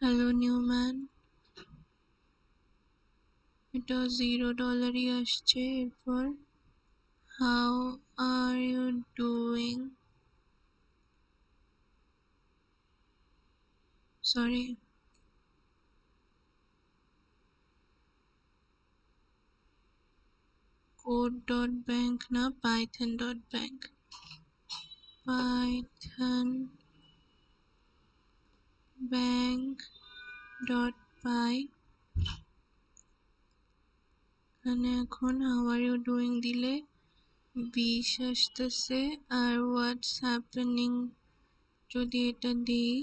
হ্যালো নিউম্যান, এটা $0ই আসছে। এরপর how are you doing, sorry code.bank না python.bank, python.bank.py। এখানে এখন how are you doing দিলে 20 আসতেছে, আর what's happening যদি এটা দিই,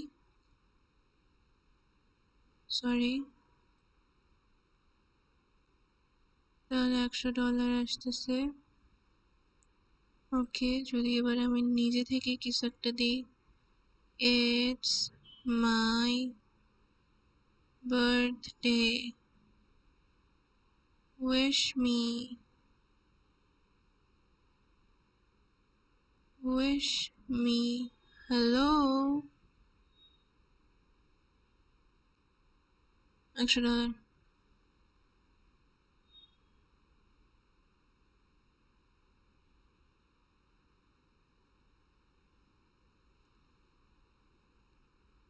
সরি, তাহলে $100 আসতেছে। ওকে, যদি এবার আমি নিজে থেকে কিছু একটা দিই, it's my birthday, wish me, hello, $100।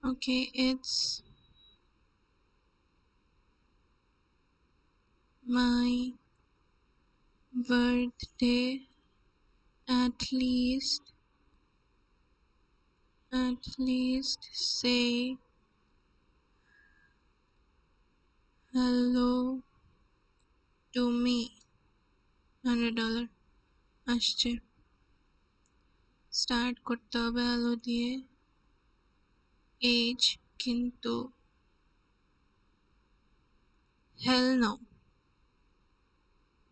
Okay, it's my birthday, at least say hello to me, $100 আসছে। স্টার্ট করতে হবে হ্যালো দিয়ে, এজ কিন্তু হেল নো।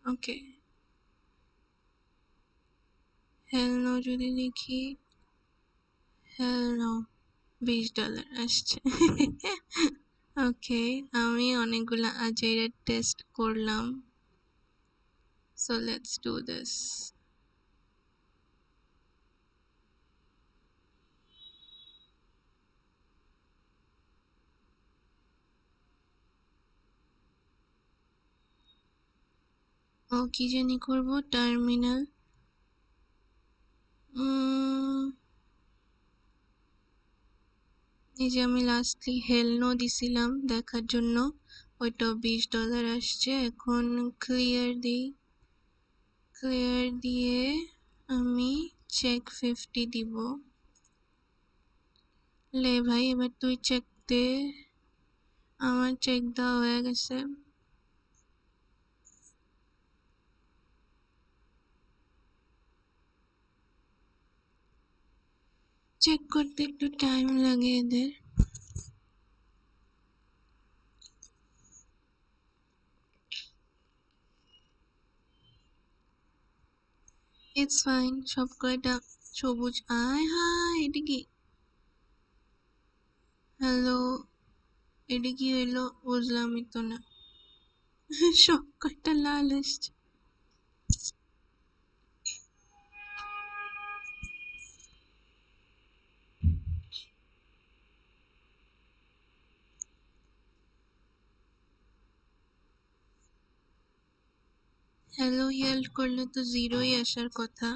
ওকে, হেল নো যদি লিখি, হেল নো, $20 আসছে। ওকে, আমি অনেকগুলা আজেইরা টেস্ট করলাম, সো লেটস ডু দিস। ও কি জানি করব, টার্মিনাল, এই যে আমি লাস্টলি হেল নো দিছিলাম দেখার জন্য, ওইটাও $20 আসছে। এখন ক্লিয়ার দিই, ক্লিয়ার দিয়ে আমি চেক 50 দিব। লে ভাই এবার তুই চেক দে, আমার চেক দেওয়া হয়ে গেছে। চেক করতে একটু টাইম লাগে এদের। ইটস ফাইন, সব কয়টা সবুজ। আয় হায়, এটা কি, হ্যালো, এটা কি হইলো বুঝলামই তো না। সব কয়টা লাল আসছে। হ্যালো ইয়েল করলে তো জিরোই আসার কথা।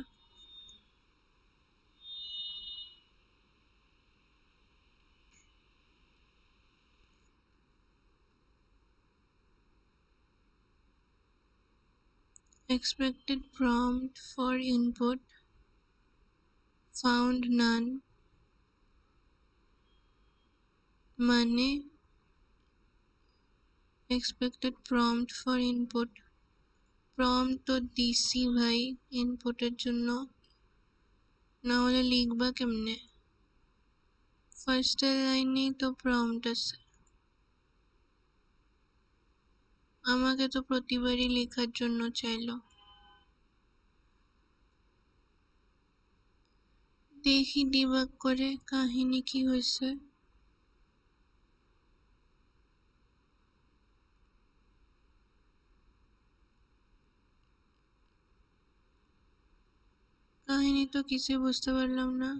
expected prompt for input found none, মানে expected prompt for input, prompt তো দিছি ভাই ইনপুটের জন্য, না হলে লিখবা কেমনে? ফার্স্ট লাইনেই তো প্রম্পট আছে, আমাকে তো প্রতিবারই লেখার জন্য চাইলো। দেখি ডিবাগ করে কাহিনী কি হয়েছে। কাহিনী তো কিছুই বুঝতে পারলাম না।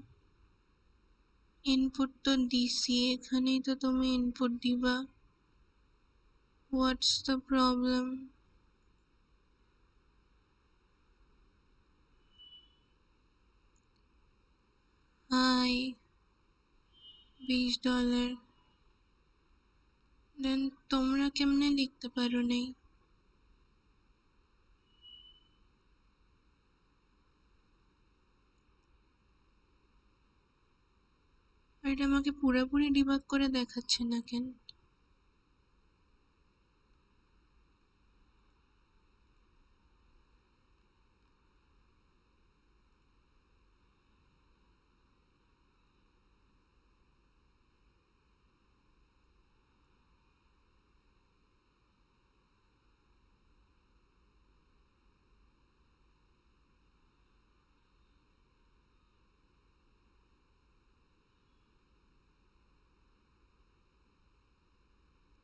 ইনপুট তো দিছি, এখানেই তো তুমি ইনপুট দিবা, হোয়াটস দ্য প্রবলেম? হাই, $20, দেন তোমরা কেমনে লিখতে পারো নাই? এটা আমাকে পুরোপুরি ডিবাগ করে দেখাচ্ছে না কেন?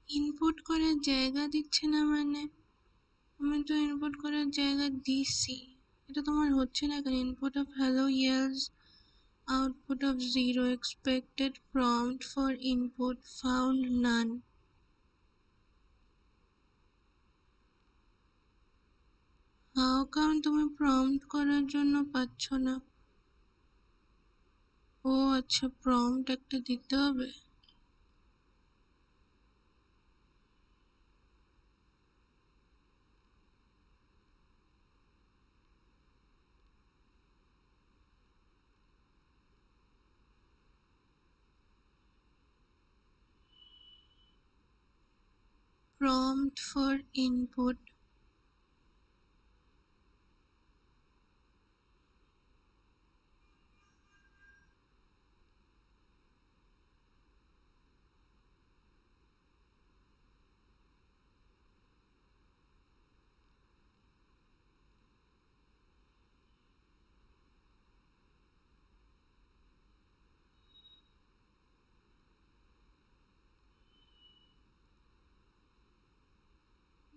ইনপুট করার জায়গা দিচ্ছে না মানে? আমি তো ইনপুট করার জায়গা দিছি, এটা তোমার হচ্ছে না কেন? Input of hello yields, output of 0, expected prompt for input found none. How come তুমি প্রম্পট করার জন্য পাচ্ছ না? ও আচ্ছা, প্রম্পট একটা দিতে হবে। prompt for input,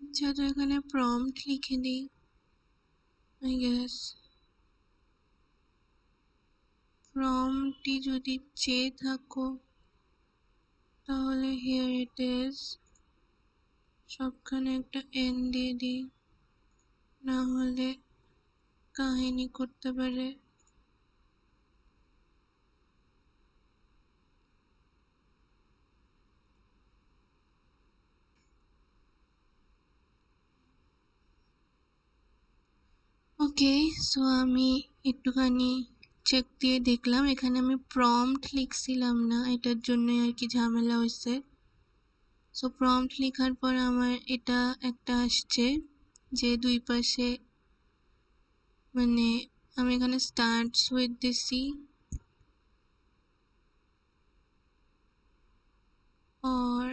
আচ্ছা তো এখানে প্রম্পট লিখে দিই আই গেস। প্রম্পটটি যদি চেয়ে থাকো তাহলে হিয়ার ইট ইজ, সবখানে একটা এন দিয়ে দিই, না হলে কাহিনী করতে পারে। ওকে, সো আমি একটুখানি চেক দিয়ে দেখলাম, এখানে আমি প্রম্পট লিখছিলাম না, এটার জন্যই আর কি ঝামেলা হয়েছে। সো প্রম্পট লেখার পর আমার এটা একটা আসছে যে দুই পাশে, মানে আমি এখানে স্টার্টস উইথ দিছি or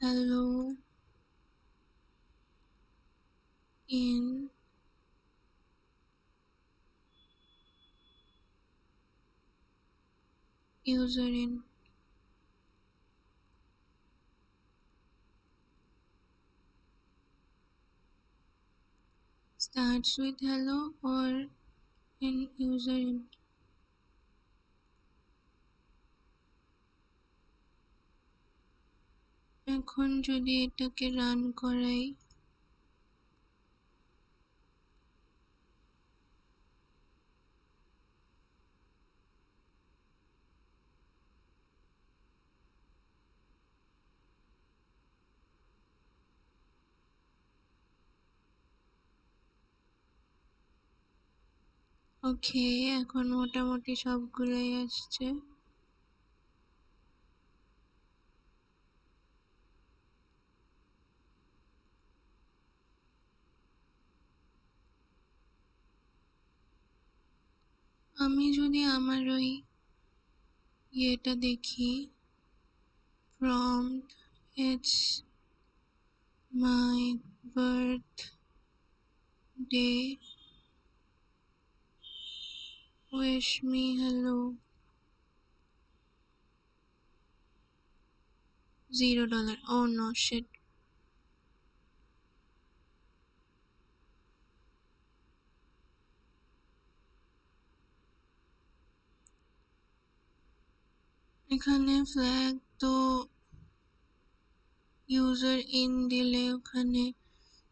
hello in user in, starts with hello or in user in। এখন যদি এটাকে রান করাই, ওকে এখন মোটামুটি সবগুলোই আসছে। আমি যদি আমার ওই ইয়েটা দেখি, prompt it's my birthday, wish me hello, $0, oh no shit। এখানে ফ্ল্যাগ তো ইউজার ইন দিলে ওখানে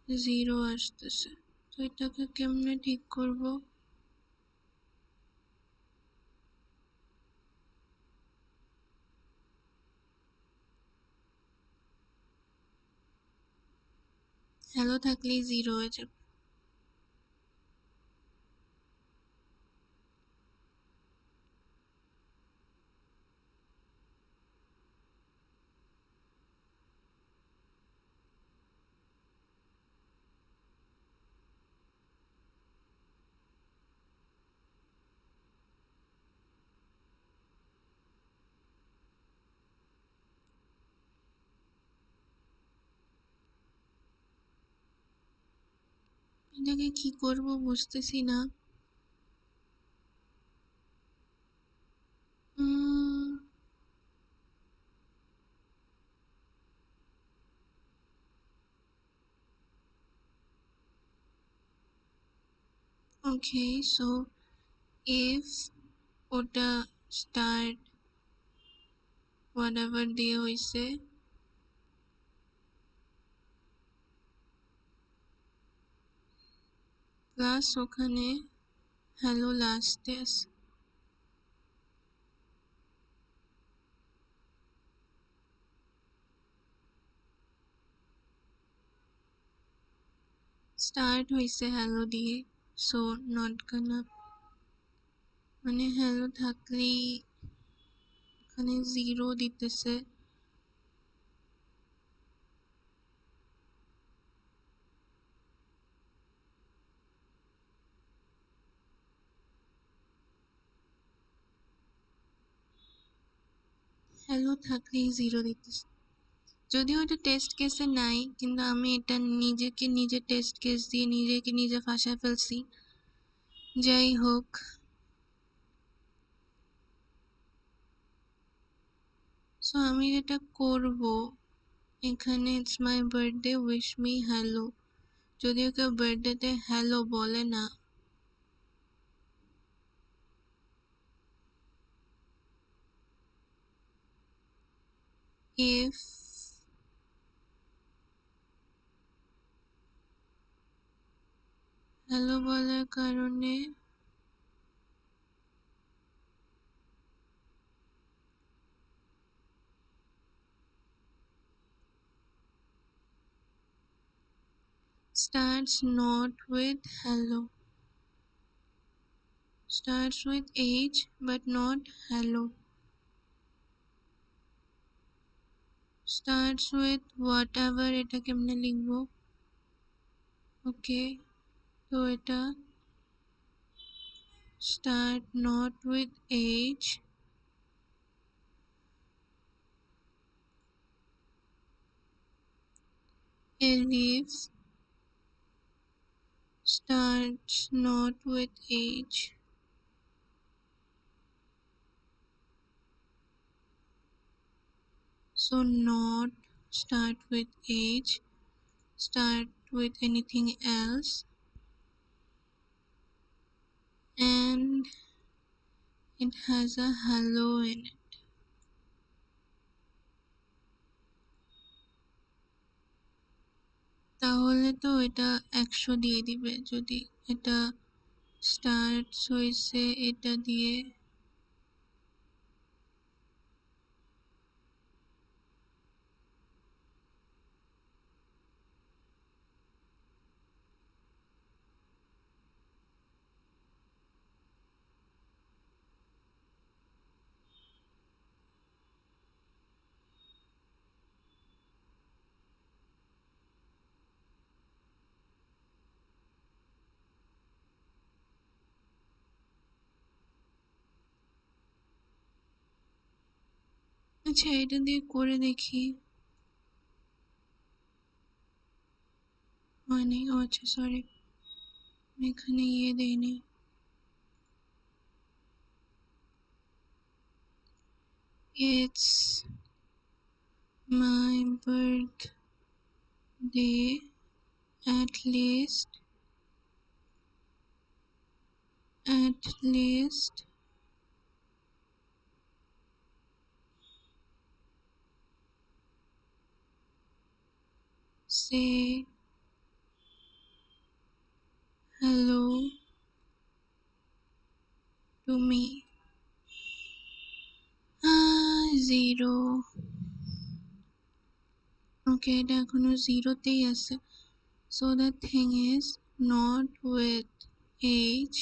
0 আসতেছে, তো এটাকে কেমনে ঠিক করব? হ্যালো থাকলেই 0 হয়ে যাবে। এটাকে কি করব বুঝতেছি না। ওকে, সো if ওটা স্টার্ট whatever দিয়ে হইছে, প্লাস ওখানে হ্যালো লাস্টে আছে। স্টার্ট হইছে হ্যালো দিয়ে, সো নট গানা, মানে হ্যালো থাকলেই এখানে 0 দিতেছে। হ্যালো থাকলেই 0 দিতেছে, যদিও এটা টেস্ট কেসে নাই, কিন্তু আমি এটা নিজেকে নিজে টেস্ট কেস দিয়ে নিজেকে নিজে ফাঁসায় ফেলছি। যাই হোক, সো আমি যেটা করব, এখানে it's my birthday wish me hello, যদিও কেউ বার্থডেতে হ্যালো বলে না, if হ্যালো বলার কারণে starts not with hello, starts with H but not hello, starts with whatever, এটা কেমনে লিখবো? ওকে, তো এটা start not with H, ellipse starts not with H, so not start with H, start with anything else, and it has a hello in it. তাহলে তো এটা 100 দিয়ে দিবে, যদি এটা স্টার্টস হয়েছে এটা দিয়ে। আচ্ছা, এটা দিয়ে করে দেখি। হয়নি, ও আচ্ছা সরি, এখানে দেইনি। It's my birthday, at least say hello to me. 0, ওকে, এটা এখনো 0তেই আছে, so the thing is not with H,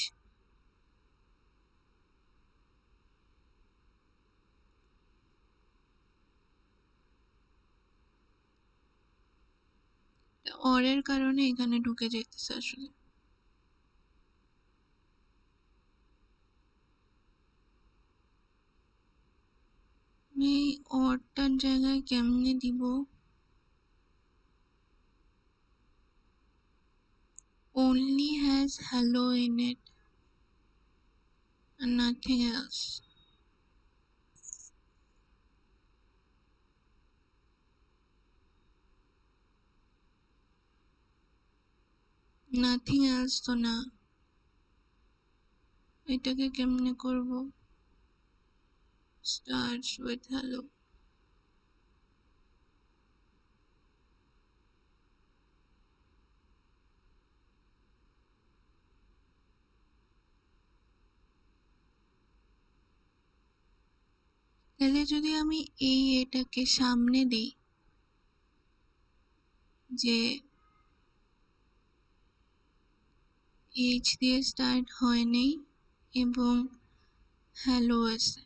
অরের কারণে এখানে ঢুকে যাইতেছে আসলে। এই অরটার জায়গায় কেমনে দিব? only has hello in it and nothing else. Nothing else তো না, এটাকে কেমনে করব? Starts with hello. তাহলে যদি আমি এটাকে সামনে দিই, যে এইচ দিয়ে স্টার্ট হয়নি এবং হ্যালো আছে,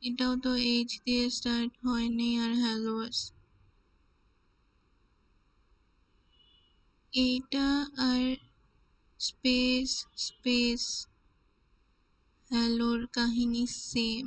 এটাও তো এইচ দিয়ে স্টার্ট হয়নি আর হ্যালো আছে। এইটা আর স্পেস স্পেস হ্যালোর কাহিনী সেম।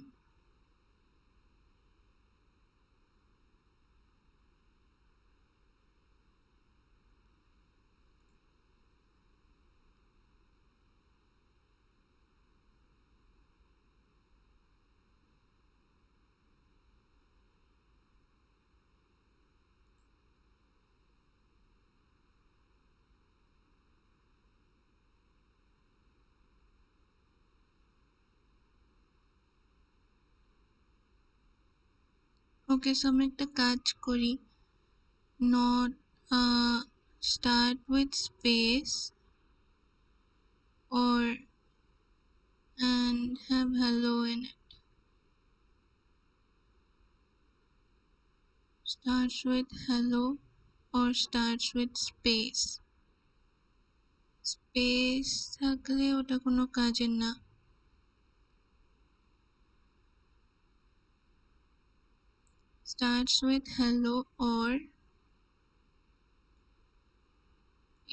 ওকে, সো আমি একটা কাজ করি, not start with space or and have hello in it. Starts with hello or starts with space. Space থাকলে ওটা কোনো কাজের না। Starts with hello or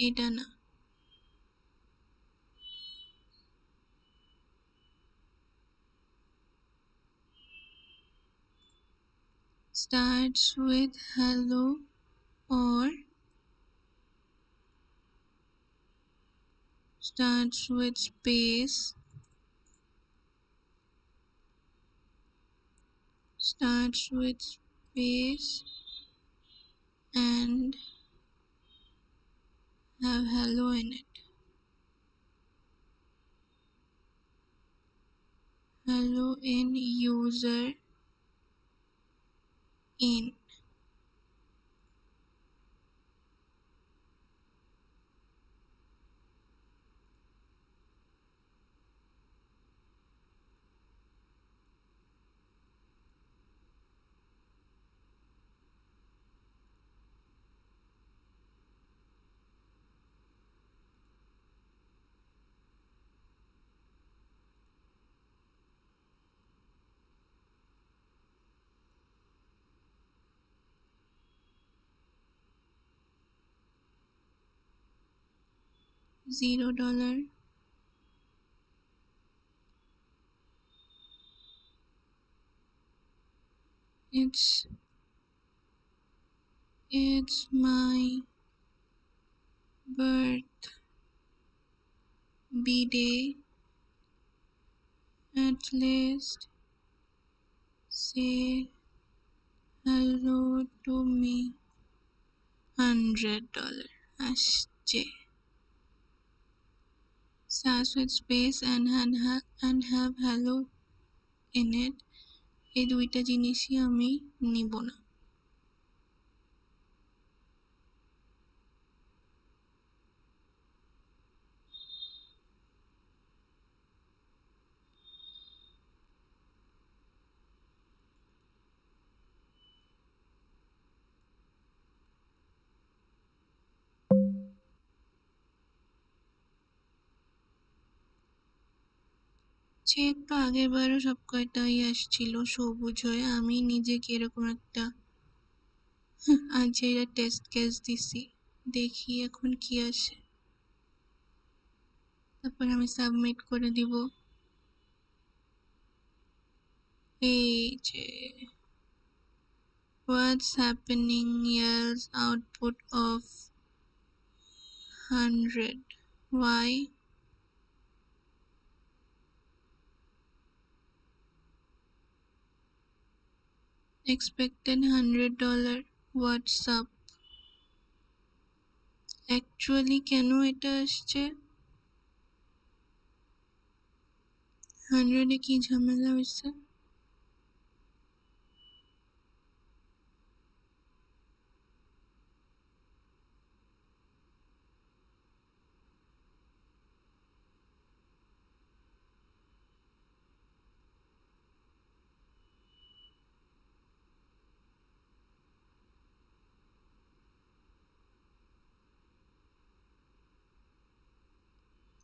এটা না। Starts with hello or starts with space, starts with space and have hello in it. Hello in user in. $0. It's my birth day. At least say hello to me. $100 আসছে। Starts with space and have hello in it. এই দুইটা জিনিসই আমি নিব না। Check তো আগের বারও সব কয়টাই আসছিল সবুজ হয়ে। আমি নিজেকে এরকম একটা আজ এটা টেস্ট কেস দিছি, দেখি এখন কি আসে, তারপর আমি সাবমিট করে দিব। এই যে What's happening yells output of 100. Why? Expected $100. What's up? Actually কেন এটা আসছে? 100 এ কি ঝামেলা হয়েছে?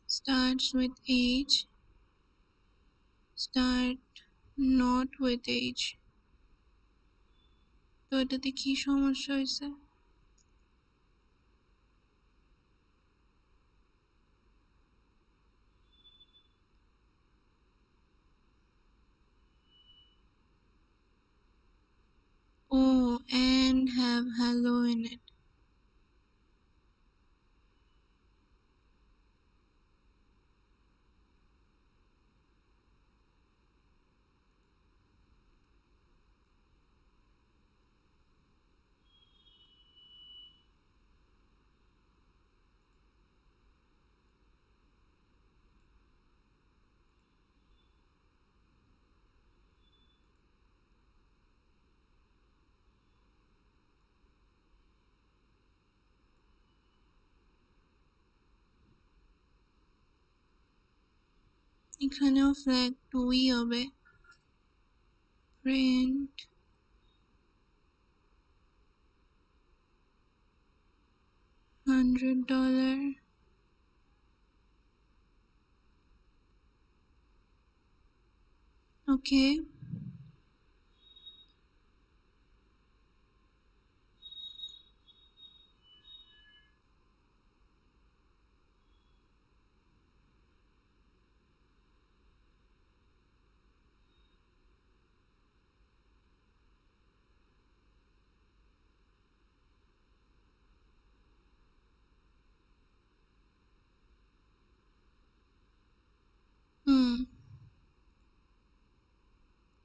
Starts with age. Start not with age. তো এটাতে কি সমস্যা হয়েছে? Oh, and have hello in it. এখানেও flag 2ই হবে। Print $100. Okay.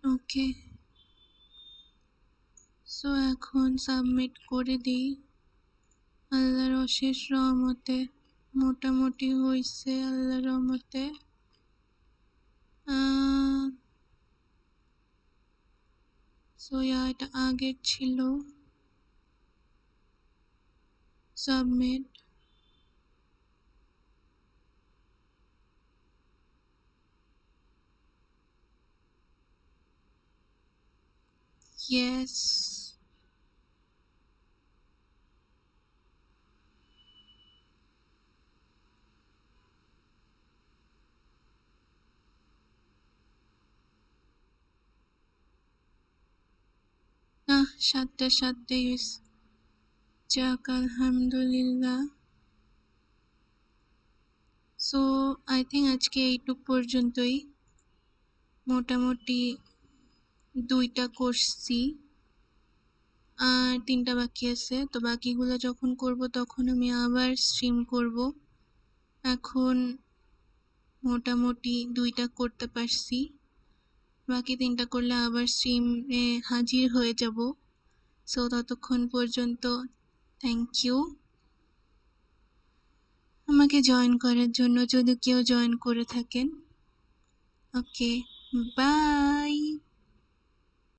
ওকে, সো এখন সাবমিট করে দিই। আল্লাহর অশেষ রহমতে মোটামুটি হইছে আল্লাহর রহমতে। সো এটা আগের ছিল। সাবমিট। ইয়েস। না, 7টার 7টাই হয়েছে। যাক আলহামদুলিল্লাহ। সো আই থিঙ্ক আজকে এইটুক পর্যন্তই। মোটামুটি 2টা করছি, আর 3টা বাকি আছে। তো বাকিগুলো যখন করব তখন আমি আবার স্ট্রিম করব। এখন মোটামুটি 2টা করতে পারছি, বাকি 3টা করলে আবার স্ট্রিমে হাজির হয়ে যাব। সো ততক্ষণ পর্যন্ত থ্যাংক ইউ আমাকে জয়েন করার জন্য, যদি কেউ জয়েন করে থাকেন। ওকে, বাই।